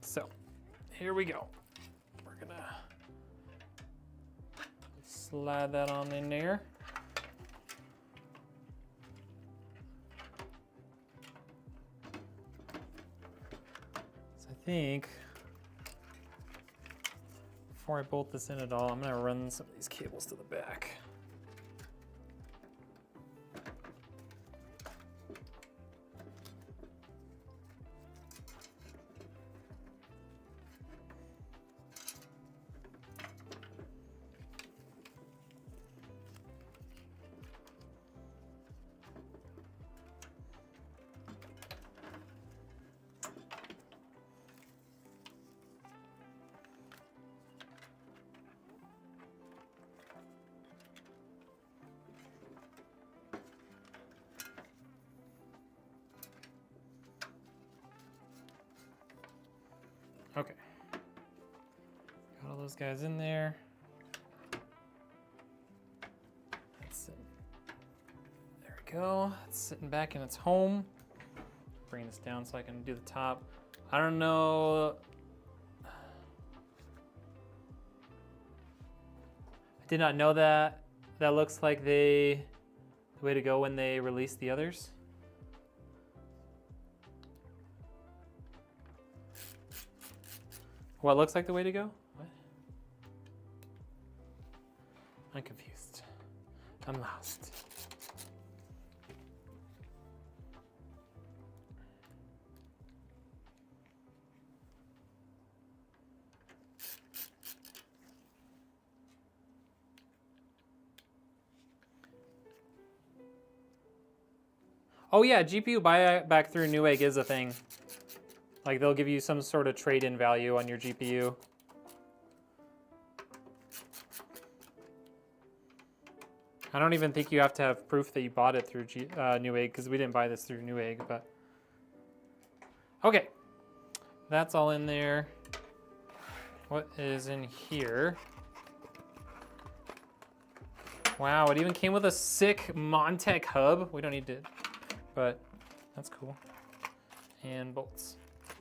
So, here we go. We're gonna slide that on in there. So I think, before I bolt this in at all, I'm gonna run some of these cables to the back. Okay. Got all those guys in there. That's it. There we go. It's sitting back in its home. Bring this down so I can do the top. I don't know. I did not know that. That looks like the way to go when they release the others. What looks like the way to go? What? I'm confused. I'm lost. Oh yeah, GPU buyback through Newegg is a thing. Like they'll give you some sort of trade-in value on your GPU. I don't even think you have to have proof that you bought it through Newegg, because we didn't buy this through Newegg, but. Okay, that's all in there. What is in here? Wow, it even came with a sick Montech hub. We don't need to, but that's cool. And bolts.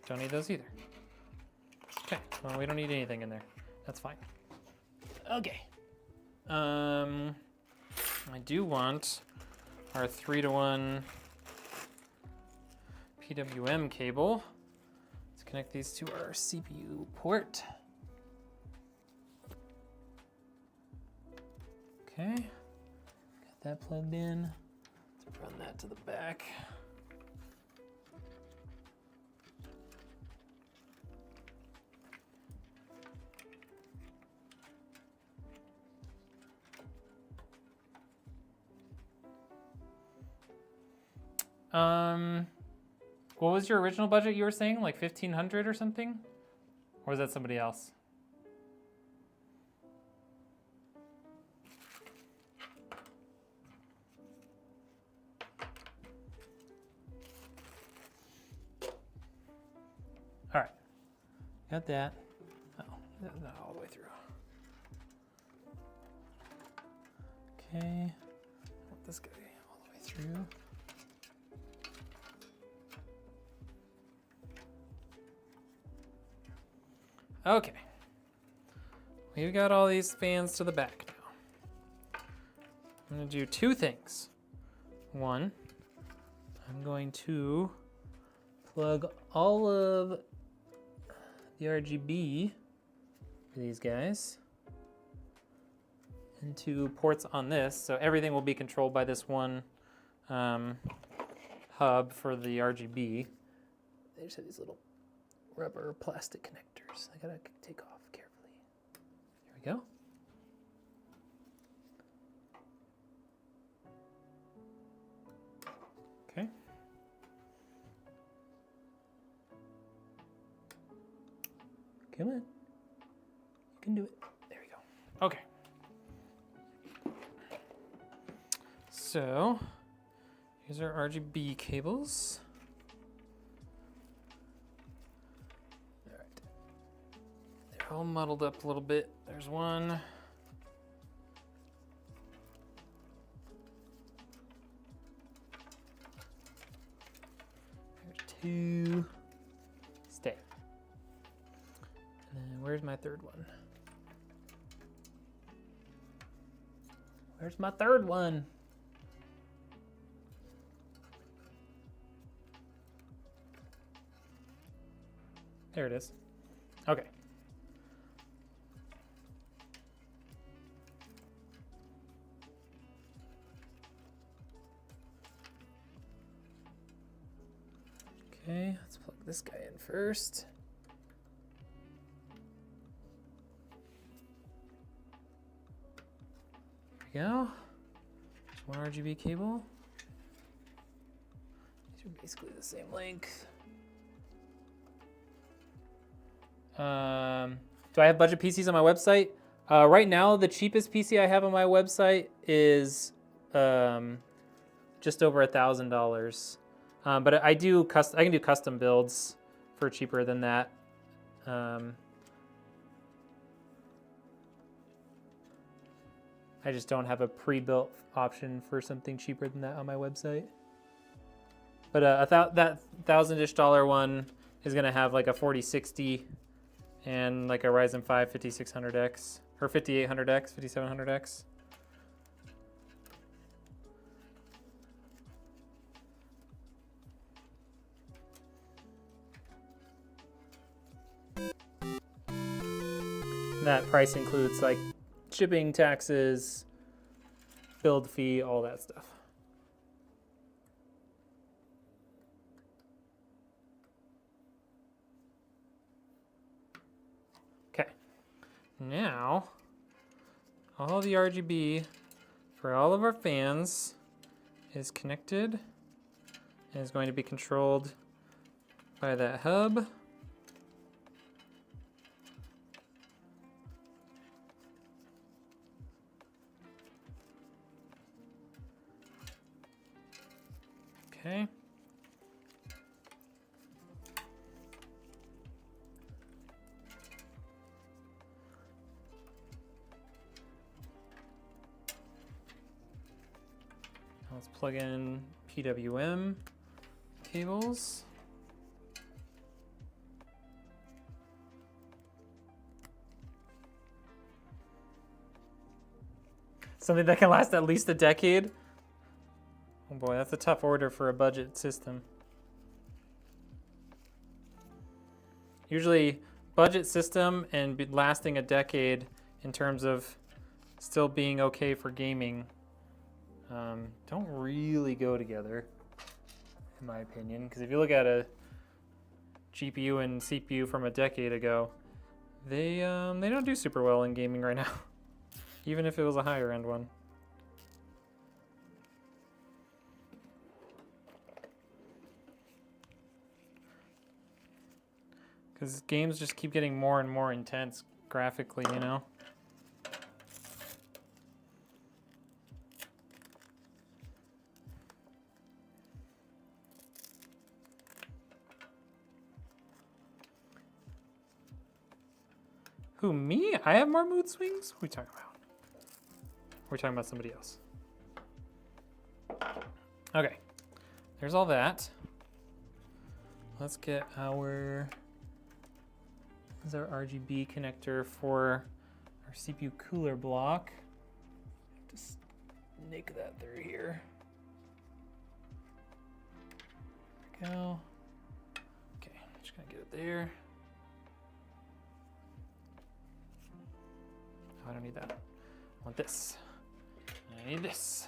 Don't need those either. Okay, well, we don't need anything in there. That's fine. Okay. I do want our 3-to-1 PWM cable. Let's connect these to our CPU port. Okay, got that plugged in. Let's run that to the back. What was your original budget you were saying? Like 1,500 or something? Or was that somebody else? All right, got that. Oh, that's not all the way through. Okay, this guy all the way through. Okay, we've got all these fans to the back now. I'm gonna do two things. One, I'm going to plug all of the RGB for these guys into ports on this, so everything will be controlled by this one hub for the RGB. They just have these little rubber plastic connectors. I gotta take off carefully. There we go. Okay. Come on. You can do it. There we go. Okay. So, here's our RGB cables. All right. They're all muddled up a little bit. There's one. There's two. Stay. And then where's my third one? Where's my third one? There it is. Okay. Okay, let's plug this guy in first. There we go. Just one RGB cable. These are basically the same length. Do I have budget PCs on my website? Right now, the cheapest PC I have on my website is just over $1,000. But I can do custom builds for cheaper than that. I just don't have a pre-built option for something cheaper than that on my website. But that $1,000-ish one is gonna have like a 4060 and like a Ryzen 5 5600X or 5800X, 5700X. That price includes like shipping, taxes, build fee, all that stuff. Okay, now all the RGB for all of our fans is connected and is going to be controlled by that hub. Okay. Let's plug in PWM cables. Something that can last at least a decade. Oh boy, that's a tough order for a budget system. Usually budget system and lasting a decade in terms of still being okay for gaming don't really go together, in my opinion. Because if you look at a GPU and CPU from a decade ago, they don't do super well in gaming right now, even if it was a higher end one. Because games just keep getting more and more intense graphically, you know? Who, me? I have more mood swings? What are we talking about? We're talking about somebody else. Okay, there's all that. Let's get our, this is our RGB connector for our CPU cooler block. Just nick that through here. There we go. Okay, just gonna get it there. Oh, I don't need that. I want this. I need this.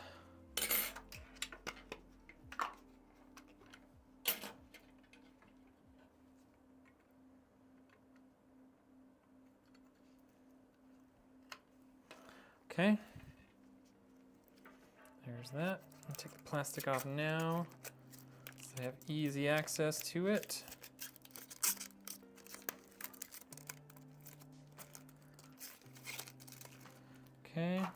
Okay. There's that. I'll take the plastic off now so I have easy access to it. Okay. And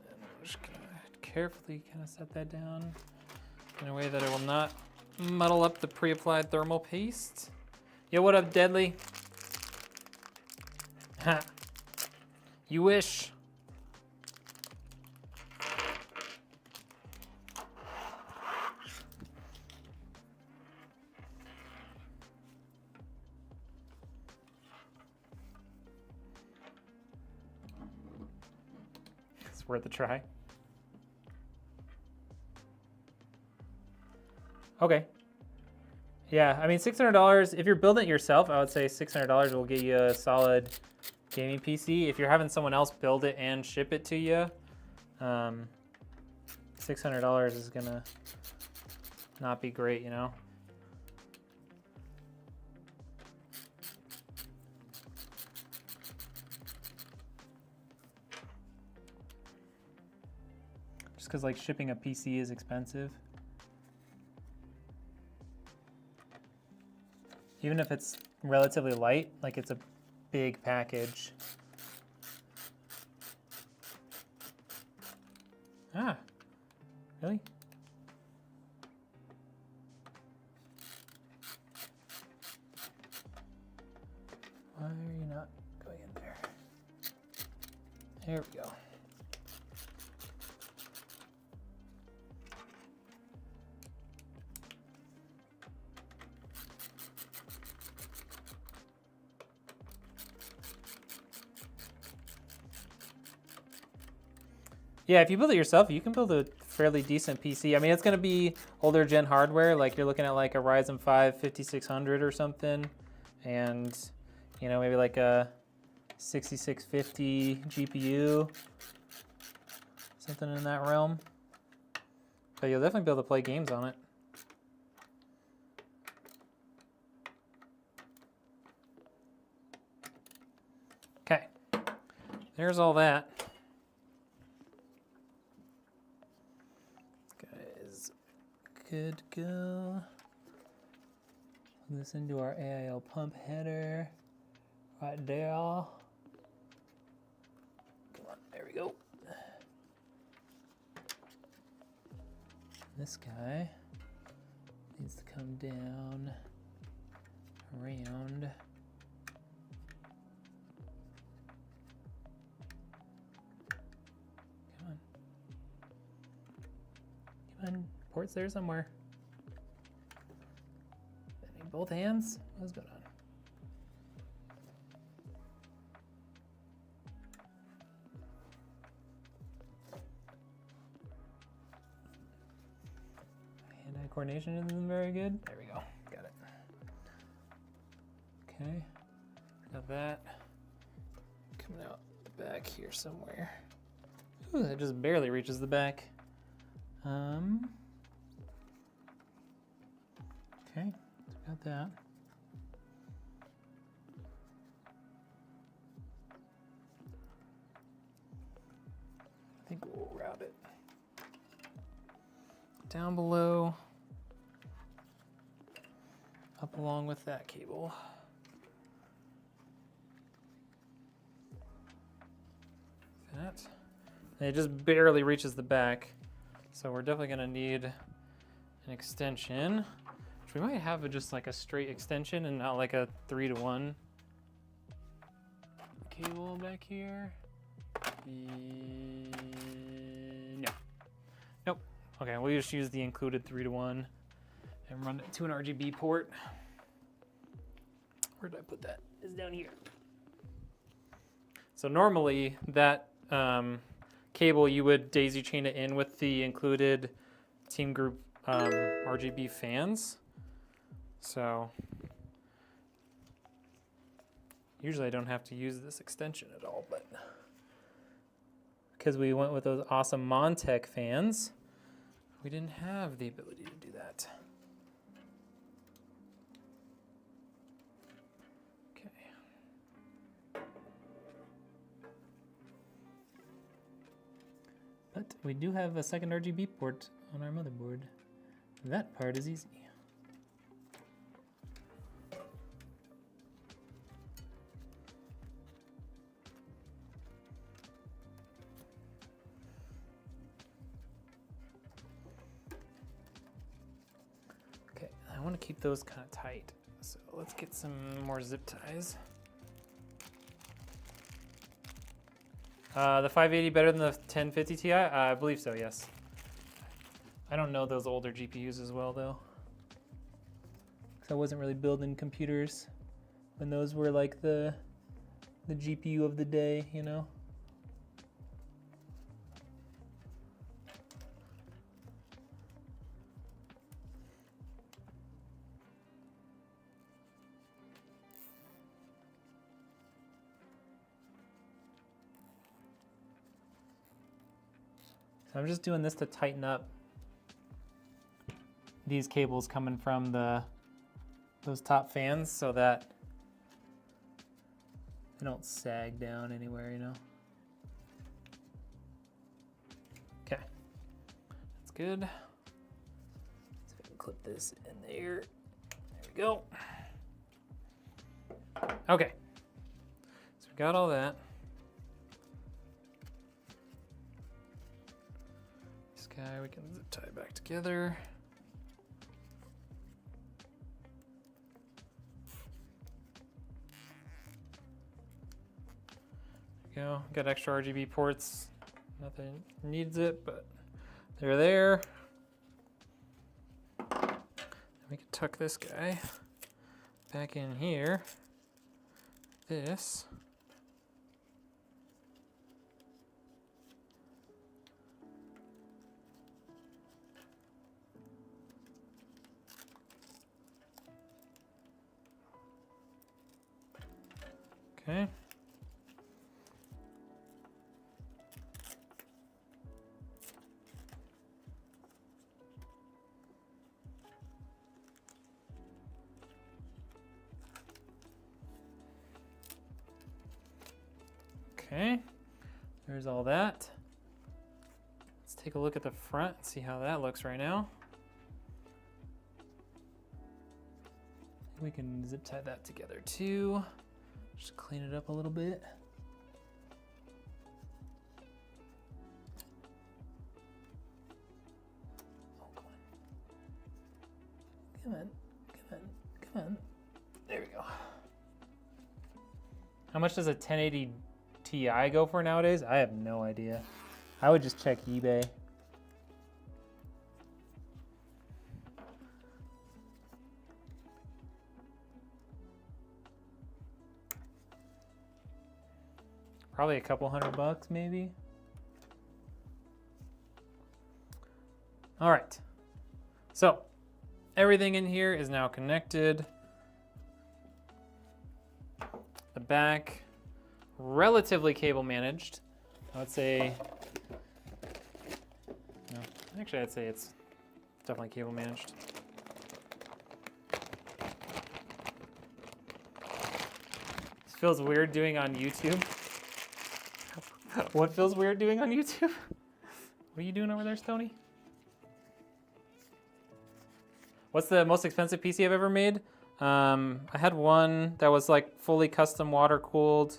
I'm just gonna carefully kind of set that down in a way that it will not muddle up the pre-applied thermal paste. Yo, what up, Deadly? Ha. You wish. It's worth a try. Okay. Yeah, I mean, $600, if you're building it yourself, I would say $600 will get you a solid gaming PC. If you're having someone else build it and ship it to you, $600 is gonna not be great, you know? Just because like shipping a PC is expensive. Even if it's relatively light, like it's a big package. Ah, really? Why are you not going in there? There we go. Yeah, if you build it yourself, you can build a fairly decent PC. I mean, it's going to be older gen hardware. Like you're looking at like a Ryzen 5 5600 or something. And, you know, maybe like a 6650 GPU. Something in that realm. But you'll definitely be able to play games on it. Okay. There's all that. Good to go. Plug this into our AIL pump header right there. Come on, there we go. This guy needs to come down around. Come on. Come on. Port's there somewhere. Bending both hands? What's going on? Hand-eye coordination isn't very good. There we go. Got it. Okay. Got that. Coming out the back here somewhere. Ooh, that just barely reaches the back. Okay, got that. I think we'll route it down below up along with that cable. That. And it just barely reaches the back. So we're definitely gonna need an extension, which we might have just like a straight extension and not like a 3-to-1 cable back here. No. Nope. Okay, we'll just use the included 3-to-1 and run it to an RGB port. Where did I put that? It's down here. So normally that cable, you would daisy chain it in with the included Teamgroup RGB fans. So usually I don't have to use this extension at all, but because we went with those awesome Montech fans, we didn't have the ability to do that. Okay. But we do have a second RGB port on our motherboard. That part is easy. I want to keep those kind of tight, so let's get some more zip ties. The 580 better than the 1050 Ti? I believe so, yes. I don't know those older GPUs as well, though. Because I wasn't really building computers when those were like the GPU of the day, you know? So I'm just doing this to tighten up these cables coming from those top fans so that they don't sag down anywhere, you know? Okay, that's good. Let's see if I can clip this in there. There we go. Okay, so we got all that. We can zip tie back together. There we go. Got extra RGB ports. Nothing needs it, but they're there. We can tuck this guy back in here. This. Okay. Okay, there's all that. Let's take a look at the front and see how that looks right now. We can zip tie that together too. Just clean it up a little bit. Oh, come on. Come on, come on, come on. There we go. How much does a 1080 Ti go for nowadays? I have no idea. I would just check eBay. Probably a couple $100 maybe. All right, so everything in here is now connected. The back, relatively cable managed. I would say, no, actually I'd say it's definitely cable managed. This feels weird doing on YouTube. What feels weird doing on YouTube? What are you doing over there, Stoney? What's the most expensive PC I've ever made? I had one that was like fully custom water cooled,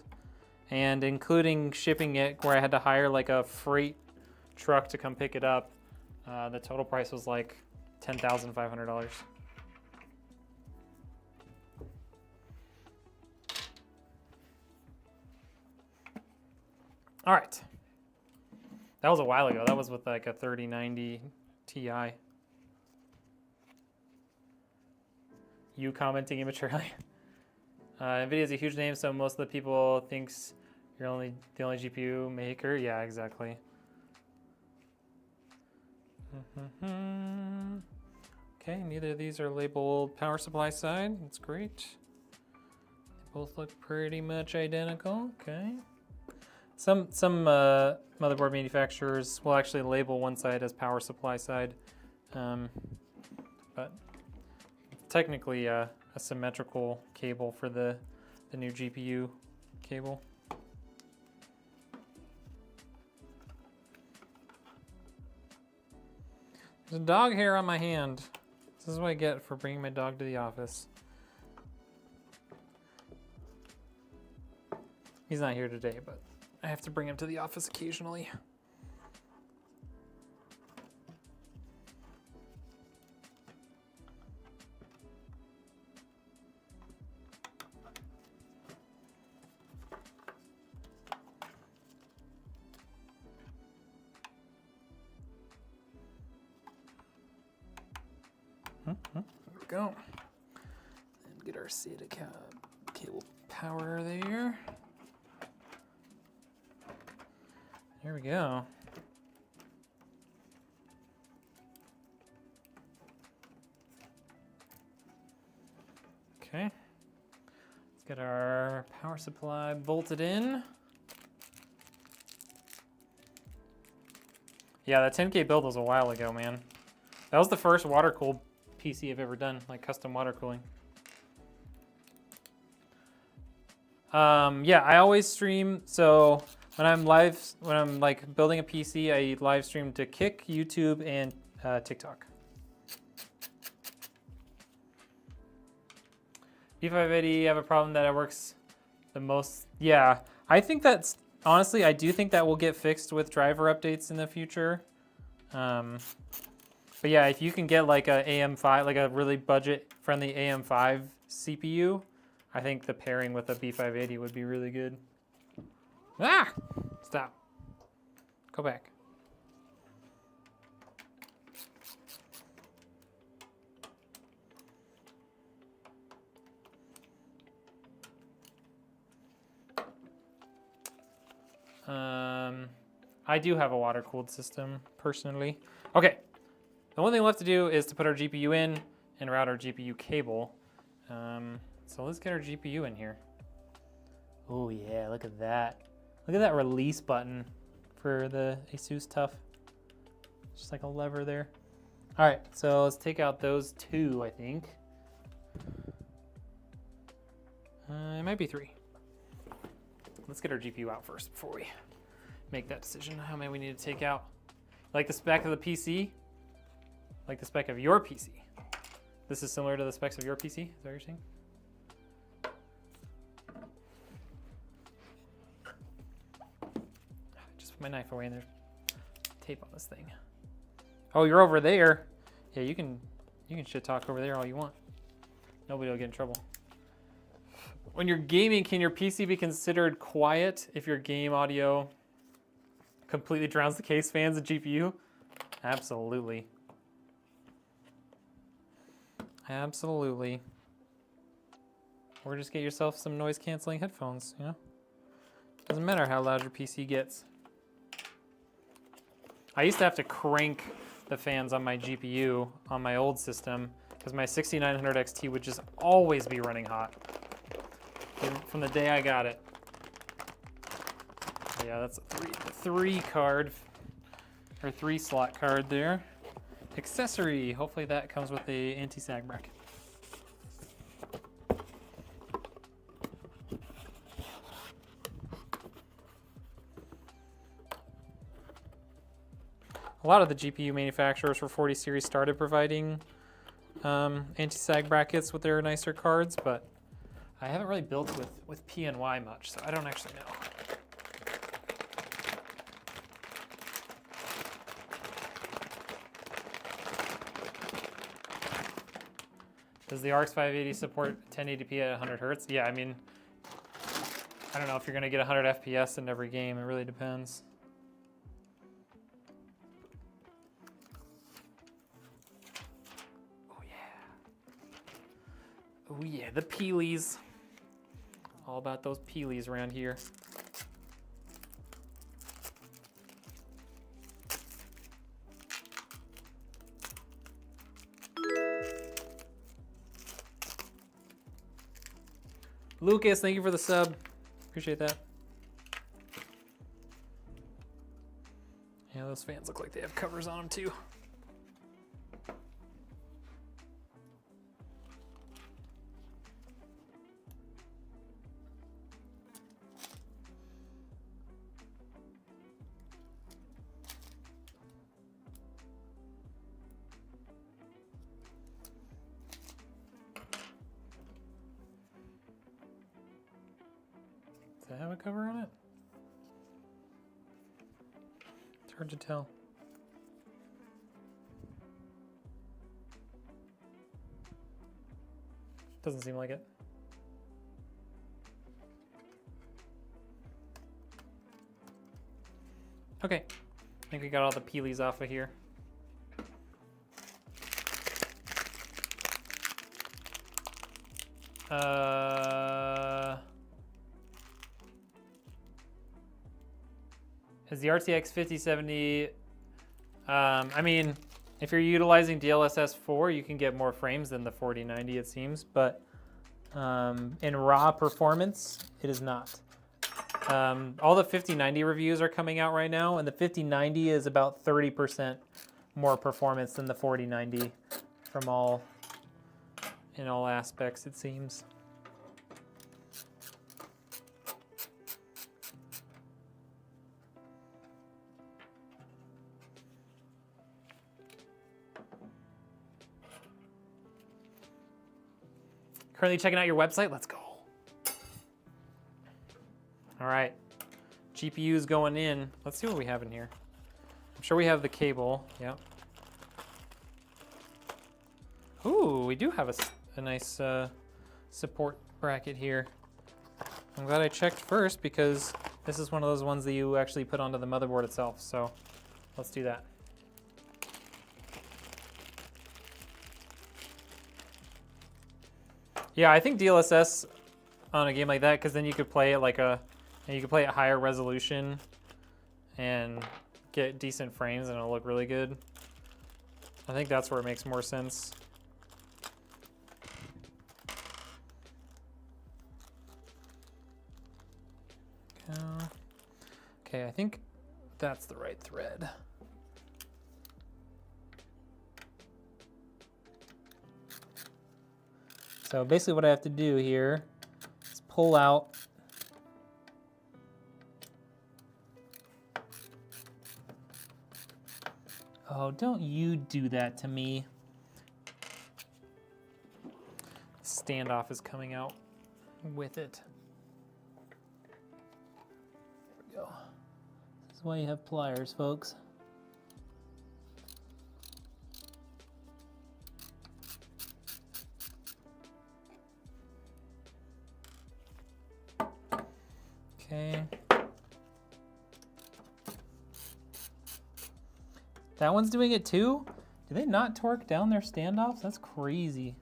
and including shipping it, where I had to hire like a freight truck to come pick it up. The total price was like $10,500. All right. That was a while ago. That was with like a 3090 Ti. You commenting immaturely. Nvidia is a huge name, so most of the people thinks you're the only GPU maker. Yeah, exactly. Okay, neither of these are labeled power supply side. That's great. They both look pretty much identical. Okay. Some motherboard manufacturers will actually label one side as power supply side, but technically a symmetrical cable for the new GPU cable. There's a dog hair on my hand. This is what I get for bringing my dog to the office. He's not here today, but I have to bring him to the office occasionally. There we go. And get our SATA cable power there. There we go. Okay. Let's get our power supply bolted in. Yeah, that 10K build was a while ago, man. That was the first water-cooled PC I've ever done, like custom water cooling. Yeah, I always stream, so when I'm like building a PC, I live stream to Kick, YouTube, and TikTok. B580, I have a problem that it works the most. Yeah, I think that's, honestly, I do think that will get fixed with driver updates in the future. But yeah, if you can get like a AM5, like a really budget-friendly AM5 CPU, I think the pairing with a B580 would be really good. Ah! Stop. Go back. I do have a water-cooled system, personally. Okay. The one thing left to do is to put our GPU in and route our GPU cable. So let's get our GPU in here. Oh yeah, look at that. Look at that release button for the Asus TUF. Just like a lever there. All right, so let's take out those two, I think. It might be three. Let's get our GPU out first before we make that decision. How many we need to take out. Like the spec of the PC? Like the spec of your PC. This is similar to the specs of your PC, is that what you're saying? Just put my knife away and there's tape on this thing. Oh, you're over there. Yeah, you can shit talk over there all you want. Nobody will get in trouble. When you're gaming, can your PC be considered quiet if your game audio completely drowns the case fans and GPU? Absolutely. Absolutely. Or just get yourself some noise canceling headphones, you know? Doesn't matter how loud your PC gets. I used to have to crank the fans on my GPU on my old system because my 6900 XT would just always be running hot. From the day I got it. Yeah, that's a three card, or 3 slot card there. Accessory, hopefully that comes with a anti-sag bracket. A lot of the GPU manufacturers for 40 series started providing anti-sag brackets with their nicer cards, but I haven't really built with PNY much, so I don't actually know. Does the RX 580 support 1080p at 100 hertz? Yeah, I mean, I don't know if you're gonna get 100 FPS in every game. It really depends. Oh yeah. Oh yeah, the peelies. All about those peelies around here. Lucas, thank you for the sub. Appreciate that. Yeah, those fans look like they have covers on them too. Does it have a cover on it? It's hard to tell. Doesn't seem like it. Okay, I think we got all the peelies off of here. Is the RTX 5070, I mean, if you're utilizing DLSS 4, you can get more frames than the 4090, it seems, but in raw performance, it is not. All the 5090 reviews are coming out right now, and the 5090 is about 30% more performance than the 4090 from in all aspects, it seems. Currently checking out your website. Let's go. All right, GPU's going in. Let's see what we have in here. I'm sure we have the cable. Yep. Ooh, we do have a nice support bracket here. I'm glad I checked first because this is one of those ones that you actually put onto the motherboard itself. So let's do that. Yeah, I think DLSS on a game like that, because then you could play it you could play it higher resolution and get decent frames and it'll look really good. I think that's where it makes more sense. Okay, I think that's the right thread. So basically what I have to do here is pull out oh, don't you do that to me. Standoff is coming out with it. There we go. This is why you have pliers, folks. Okay. That one's doing it too? Do they not torque down their standoffs? That's crazy.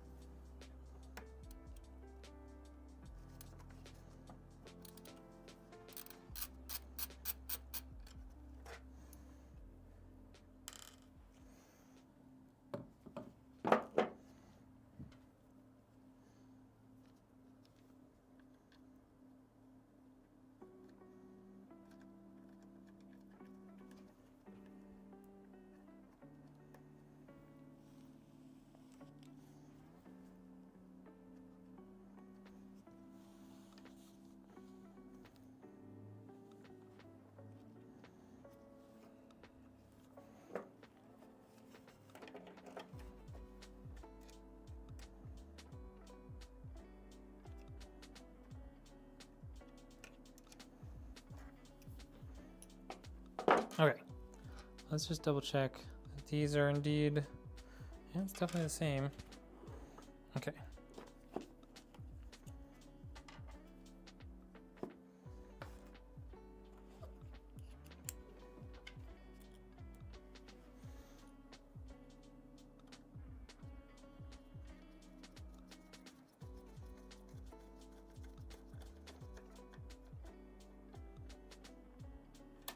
Okay, let's just double check that these are indeed, yeah, it's definitely the same. Okay.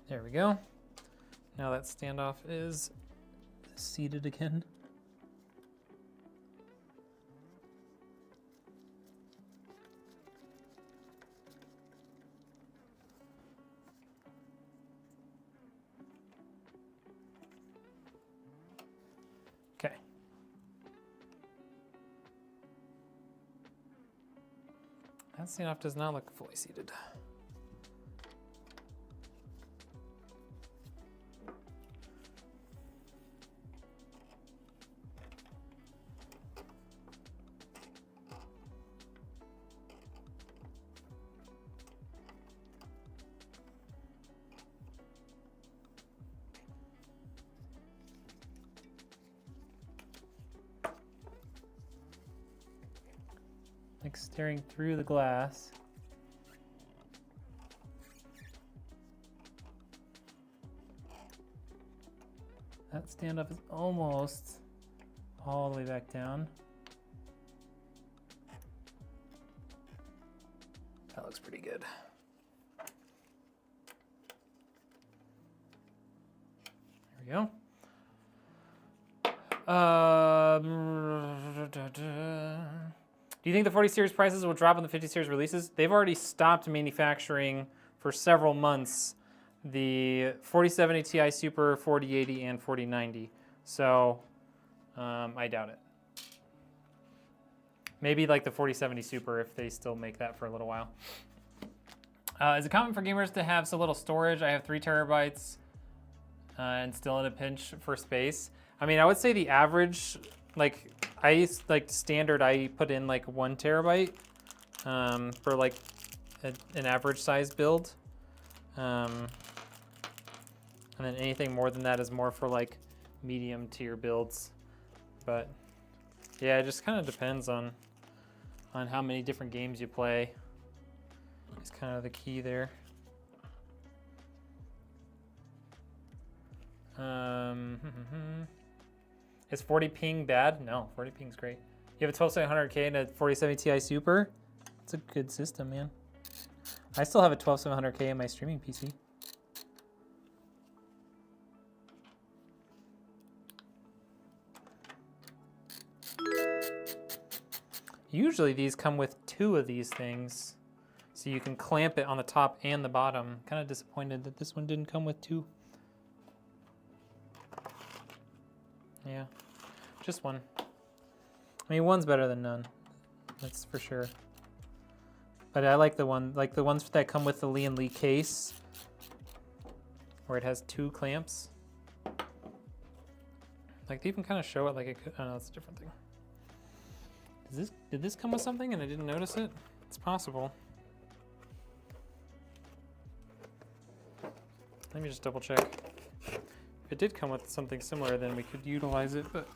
There we go. Now that standoff is seated again. Okay. That standoff does not look fully seated. Like staring through the glass. That standoff is almost all the way back down. That looks pretty good. There we go. Do you think the 40 series prices will drop on the 50 series releases? They've already stopped manufacturing for several months the 4070 Ti Super, 4080, and 4090. So I doubt it. Maybe like the 4070 Super if they still make that for a little while. Is it common for gamers to have so little storage? I have 3 terabytes and still in a pinch for space. I mean, I would say the average, like standard, I put in like 1 terabyte for like an average size build. And then anything more than that is more for like medium tier builds. But yeah, it just kind of depends on how many different games you play. It's kind of the key there. Is 40 ping bad? No, 40 ping's great. You have a 12700K and a 4070 Ti Super? It's a good system, man. I still have a 12700K in my streaming PC. Usually these come with 2 of these things, so you can clamp it on the top and the bottom. Kind of disappointed that this one didn't come with 2. Yeah, just 1. I mean, 1's better than none, that's for sure. But I like the ones that come with the Lee & Lee case, where it has 2 clamps. Like, they even kind of show it like it could. Oh no, it's a different thing. Did this come with something and I didn't notice it? It's possible. Let me just double check. If it did come with something similar, then we could utilize it, but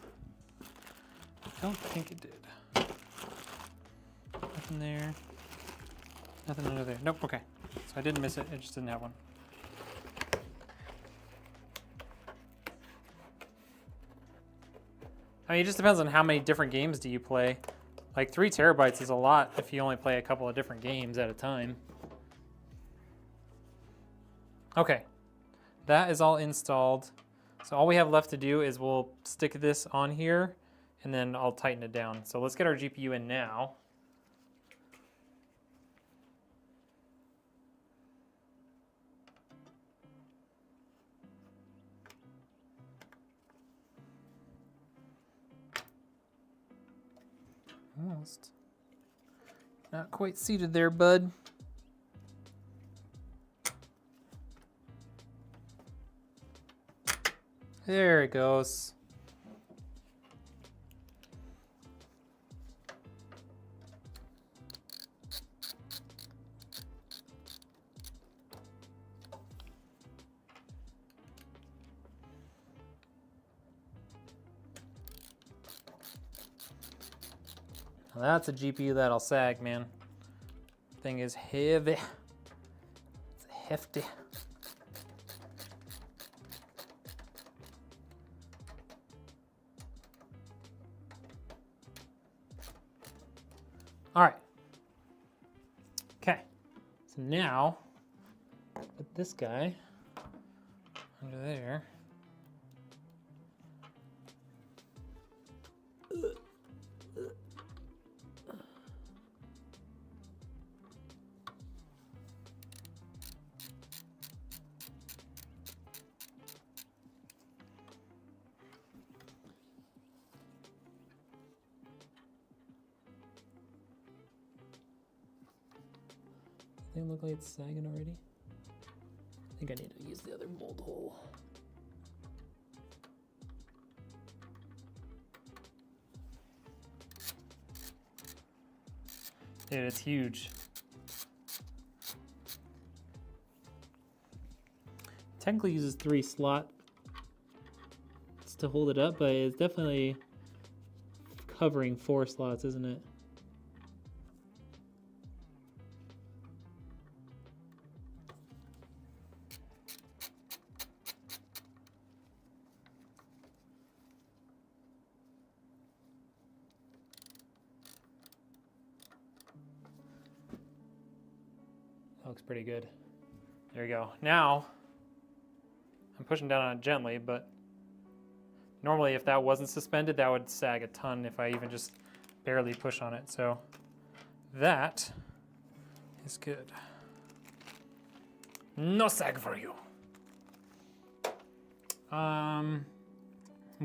I don't think it did. Nothing there. Nothing under there. Nope, okay. So I didn't miss it, it just didn't have one. I mean, it just depends on how many different games do you play. Like 3 terabytes is a lot if you only play a couple of different games at a time. Okay, that is all installed. So all we have left to do is we'll stick this on here and then I'll tighten it down. So let's get our GPU in now. Almost. Not quite seated there, bud. There it goes. Now that's a GPU that'll sag, man. Thing is heavy. It's hefty. All right. Okay. So now, put this guy under there. Does it look like it's sagging already? I think I need to use the other mold hole. Dude, it's huge. Technically uses 3 slots to hold it up, but it's definitely covering 4 slots, isn't it? Looks pretty good. There you go. Now, I'm pushing down on it gently, but normally if that wasn't suspended, that would sag a ton if I even just barely push on it. So that is good. No sag for you.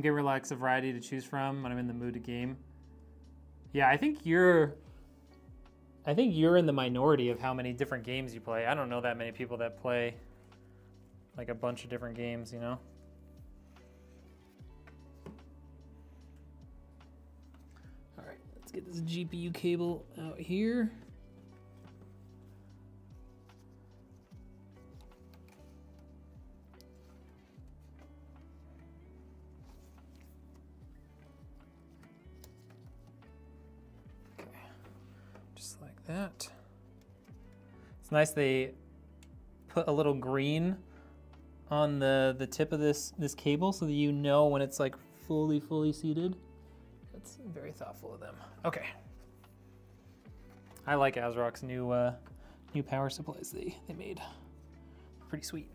Give Relax a variety to choose from when I'm in the mood to game. Yeah, I think you're in the minority of how many different games you play. I don't know that many people that play like a bunch of different games, you know? All right, let's get this GPU cable out here. That. It's nice they put a little green on the tip of this cable so that you know when it's like fully seated. That's very thoughtful of them. Okay. I like ASRock's new power supplies they made. Pretty sweet.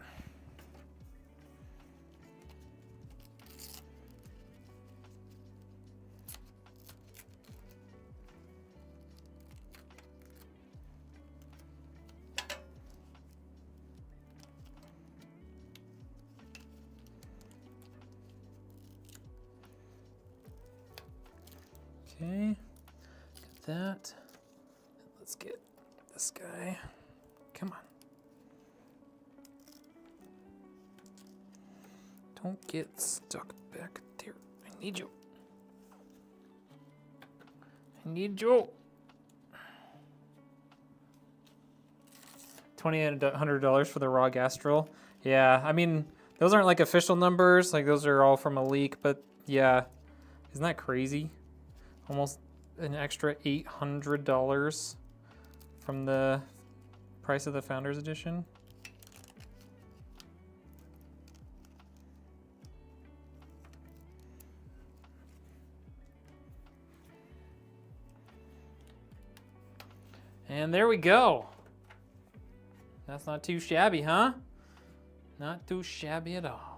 Okay, got that. Let's get this guy. Come on. Don't get stuck back there. I need you. I need you. $2,800 for the raw Gastral. Yeah, I mean, those aren't like official numbers. Like those are all from a leak, but yeah, isn't that crazy? Almost an extra $800 from the price of the Founders Edition. And there we go. That's not too shabby, huh? Not too shabby at all.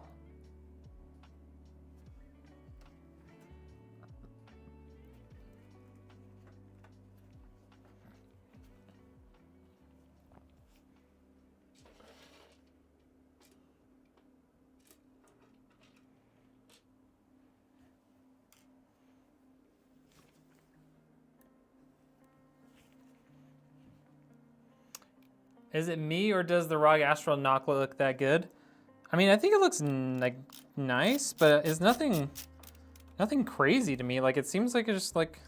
Is it me or does the ROG Astral not look that good? I mean, I think it looks like nice, but it's nothing crazy to me. Like it seems like it's just like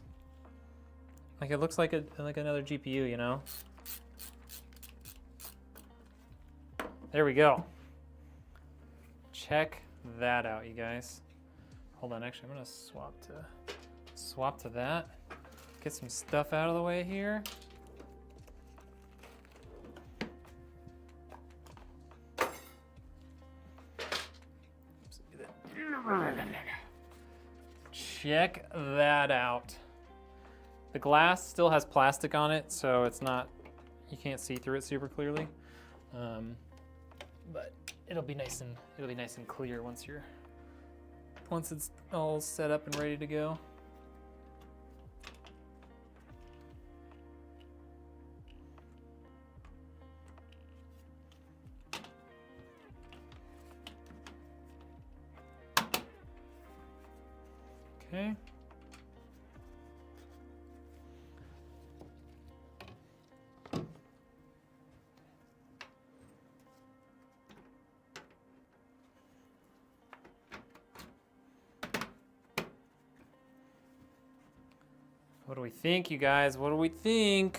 it looks like another GPU, you know? There we go. Check that out, you guys. Hold on, actually, I'm gonna swap to that. Get some stuff out of the way here. Check that out. The glass still has plastic on it, so it's not, you can't see through it super clearly. But it'll be nice and clear once it's all set up and ready to go. Okay. What do we think, you guys? What do we think?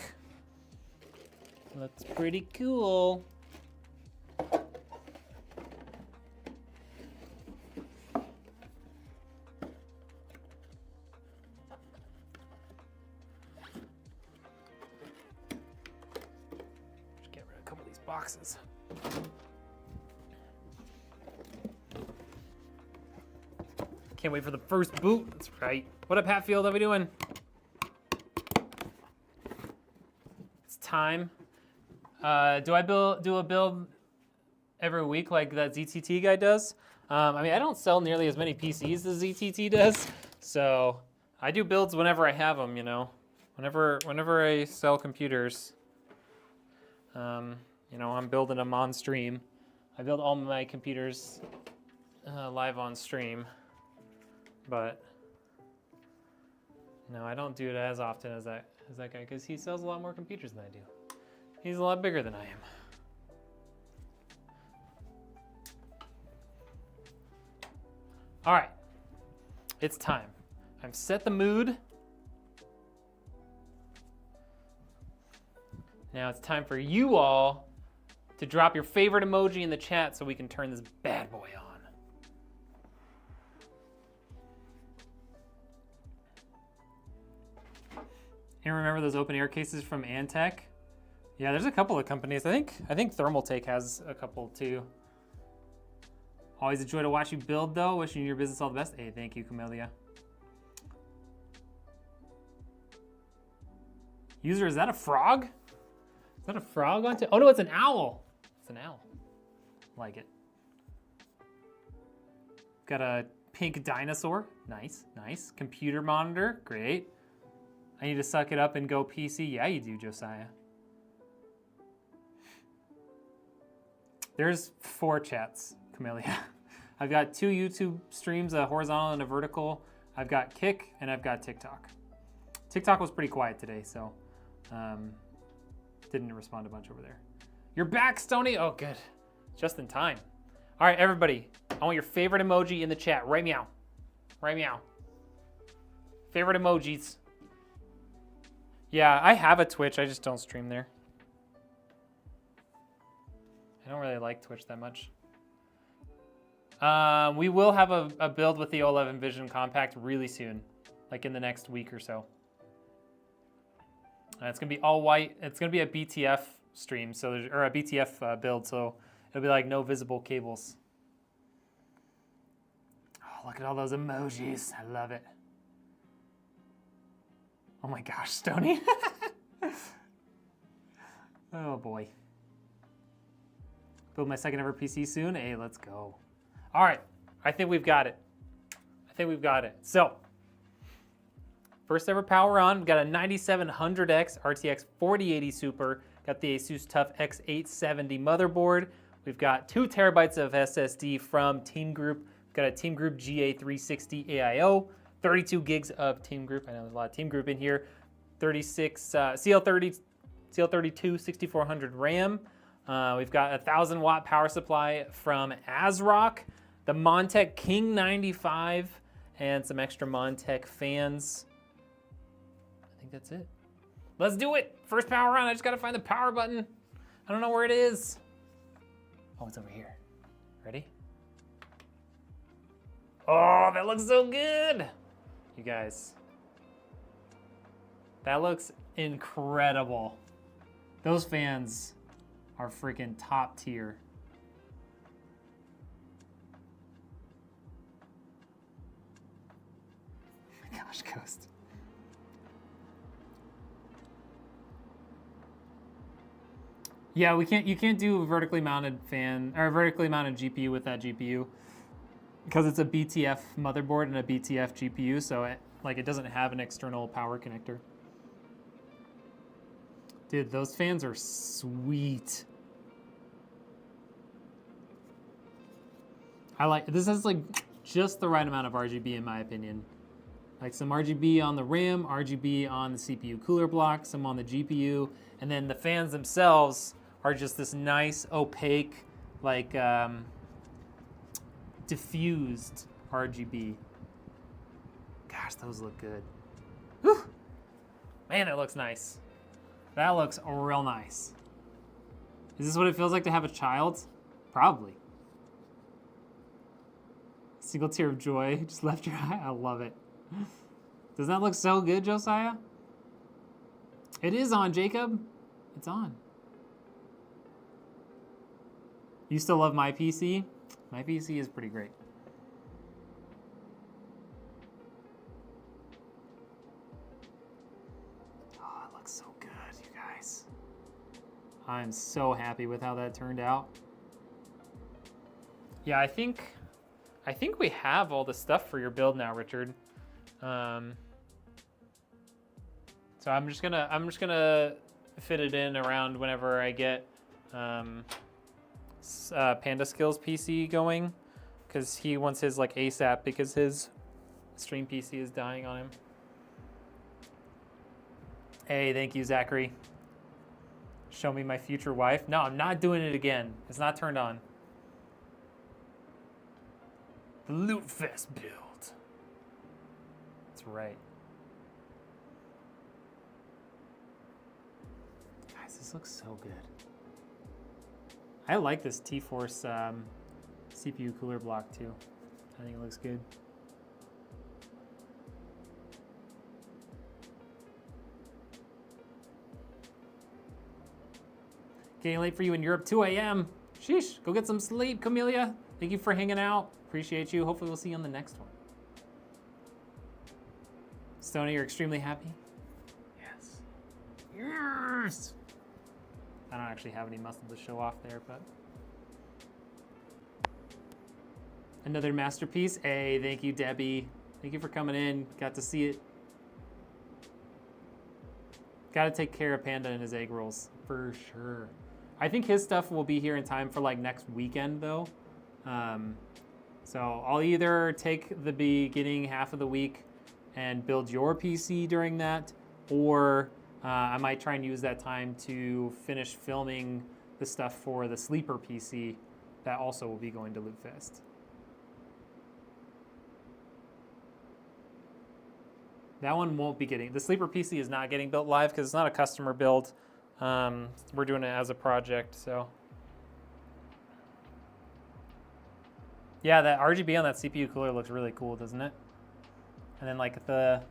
Looks pretty cool. Just get rid of a couple of these boxes. Can't wait for the first boot. That's right. What up, Hatfield? How we doing? Time. Do I do a build every week like that ZTT guy does? I mean, I don't sell nearly as many PCs as ZTT does, so I do builds whenever I have them, you know. Whenever I sell computers, you know, I'm building them on stream. I build all my computers live on stream, but no, I don't do it as often as that guy, because he sells a lot more computers than I do. He's a lot bigger than I am. All right, it's time. I've set the mood. Now it's time for you all to drop your favorite emoji in the chat so we can turn this bad boy on. And remember those open air cases from Antec? Yeah, there's a couple of companies. I think Thermaltake has a couple too. Always a joy to watch you build though. Wishing your business all the best. Hey, thank you, Camellia. User, is that a frog? Is that a frog on Oh no, it's an owl. It's an owl. Like it. Got a pink dinosaur. Nice, nice. Computer monitor, great. I need to suck it up and go PC. Yeah, you do, Josiah. There's 4 chats, Camellia. I've got 2 YouTube streams, a horizontal and a vertical. I've got Kick and I've got TikTok. TikTok was pretty quiet today, so didn't respond a bunch over there. You're back, Stony? Oh, good. Just in time. All right, everybody. I want your favorite emoji in the chat. Right meow. Right meow. Favorite emojis. Yeah, I have a Twitch. I just don't stream there. I don't really like Twitch that much. We will have a build with the O11 Vision Compact really soon, like in the next week or so. It's gonna be all white. It's gonna be a BTF stream, so or a BTF build, so it'll be like no visible cables. Oh, look at all those emojis. I love it. Oh my gosh, Stony. Oh boy. Build my second ever PC soon. Hey, let's go. All right, I think we've got it. I think we've got it. So, first ever power on. We've got a 9700X RTX 4080 Super. Got the Asus TUF X870 motherboard. We've got 2 terabytes of SSD from Teamgroup. We've got a Teamgroup GA360 AIO. 32 gigs of Teamgroup. I know there's a lot of Teamgroup in here. 36 CL32 6400 RAM. We've got a 1000 watt power supply from ASRock. The Montech King 95 and some extra Montech fans. I think that's it. Let's do it. First power on. I just got to find the power button. I don't know where it is. Oh, it's over here. Ready? Oh, that looks so good. You guys. That looks incredible. Those fans are freaking top tier. Oh my gosh, Ghost. Yeah, you can't do a vertically mounted fan or a vertically mounted GPU with that GPU because it's a BTF motherboard and a BTF GPU, so it doesn't have an external power connector. Dude, those fans are sweet. This has like just the right amount of RGB in my opinion. Like some RGB on the RAM, RGB on the CPU cooler block, some on the GPU, and then the fans themselves are just this nice opaque, like diffused RGB. Gosh, those look good. Whew. Man, it looks nice. That looks real nice. Is this what it feels like to have a child? Probably. Single tear of joy just left your eye. I love it. Doesn't that look so good, Josiah? It is on, Jacob. It's on. You still love my PC? My PC is pretty great. Oh, it looks so good, you guys. I'm so happy with how that turned out. Yeah, I think we have all the stuff for your build now, Richard. So I'm just gonna fit it in around whenever I get Panda Skills PC going, because he wants his like ASAP because his stream PC is dying on him. Hey, thank you, Zachary. Show me my future wife. No, I'm not doing it again. It's not turned on. The Loot Fest build. That's right. Guys, this looks so good. I like this T-Force CPU cooler block too. I think it looks good. Getting late for you in Europe, 2 a.m. Sheesh, go get some sleep, Camellia. Thank you for hanging out. Appreciate you. Hopefully we'll see you on the next one. Stoney, you're extremely happy? Yes. Yes! I don't actually have any muscle to show off there, but. Another masterpiece. Hey, thank you, Debbie. Thank you for coming in. Got to see it. Got to take care of Panda and his egg rolls, for sure. I think his stuff will be here in time for like next weekend, though. So I'll either take the beginning half of the week and build your PC during that, or I might try and use that time to finish filming the stuff for the sleeper PC that also will be going to Loot Fest. That one won't be getting, the sleeper PC is not getting built live because it's not a customer build. We're doing it as a project, so. Yeah, that RGB on that CPU cooler looks really cool, doesn't it? And then like the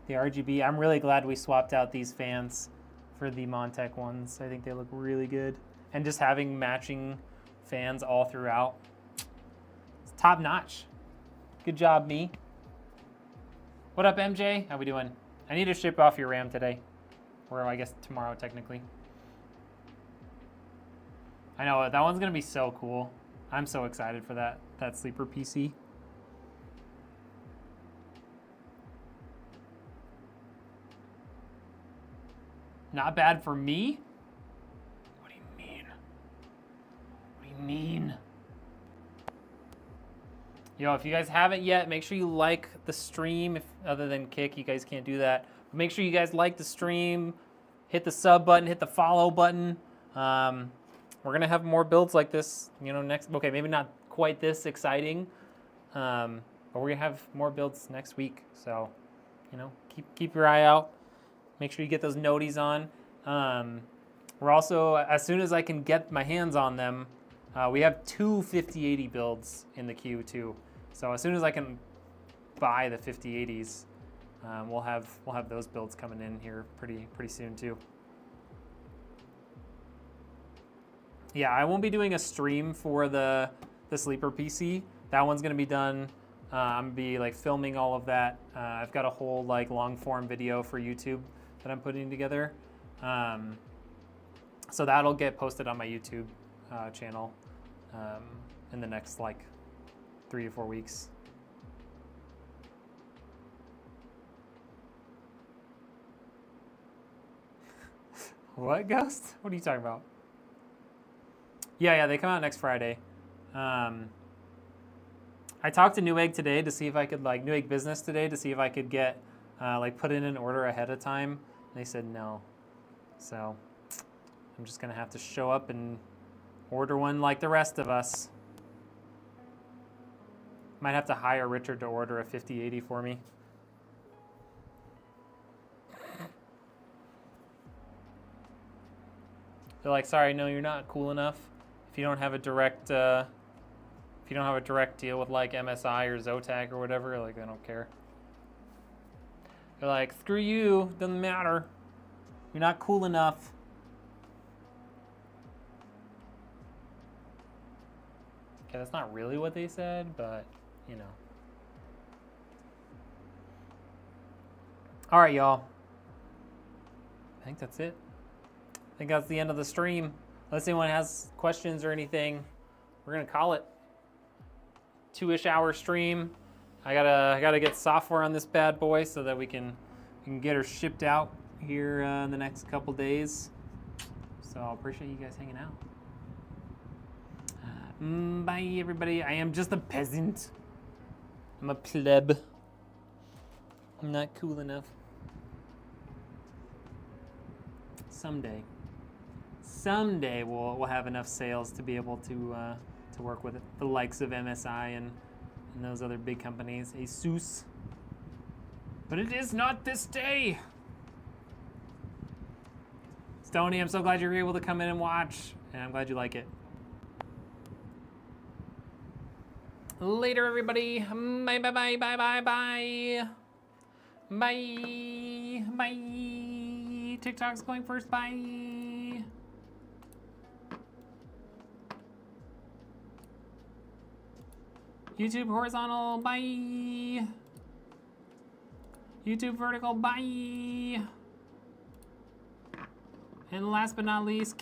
RGB, I'm really glad we swapped out these fans for the Montech ones. I think they look really good. And just having matching fans all throughout. It's top notch. Good job, me. What up, MJ? How we doing? I need to ship off your RAM today. Or I guess tomorrow, technically. I know, that one's gonna be so cool. I'm so excited for that sleeper PC. Not bad for me? What do you mean? What do you mean? Yo, if you guys haven't yet, make sure you like the stream. If other than Kick, you guys can't do that. But make sure you guys like the stream, hit the sub button, hit the follow button. We're gonna have more builds like this, you know, next. Okay, maybe not quite this exciting, but we're gonna have more builds next week. So, you know, keep your eye out. Make sure you get those noties on. We're also, as soon as I can get my hands on them, we have 2 5080 builds in the queue too. So as soon as I can buy the 5080s, we'll have those builds coming in here pretty soon too. Yeah, I won't be doing a stream for the sleeper PC. That one's gonna be done. I'm gonna be like filming all of that. I've got a whole like long form video for YouTube that I'm putting together. So that'll get posted on my YouTube channel in the next like 3 to 4 weeks. What, Ghost? What are you talking about? Yeah, they come out next Friday. I talked to Newegg today to see if I could, like, Newegg Business today to see if I could get, like, put in an order ahead of time. They said no. So I'm just going to have to show up and order one like the rest of us. Might have to hire Richard to order a 5080 for me. They're like, sorry, no, you're not cool enough. If you don't have a direct, deal with like MSI or Zotac or whatever, like I don't care. They're like, screw you, doesn't matter. You're not cool enough. Okay, that's not really what they said, but you know. All right, y'all. I think that's it. I think that's the end of the stream. Unless anyone has questions or anything, we're gonna call it. 2-ish hour stream. I gotta get software on this bad boy so that we can get her shipped out here in the next couple days. So I appreciate you guys hanging out. Bye everybody. I am just a peasant. I'm a pleb. I'm not cool enough. Someday we'll have enough sales to be able to work with the likes of MSI and those other big companies, ASUS. But it is not this day. Stoney, I'm so glad you're able to come in and watch, and I'm glad you like it. Later, everybody. Bye, bye, bye, bye, bye, bye. Bye, bye. TikTok's going first, bye. YouTube horizontal, bye. YouTube vertical, bye. And last but not least,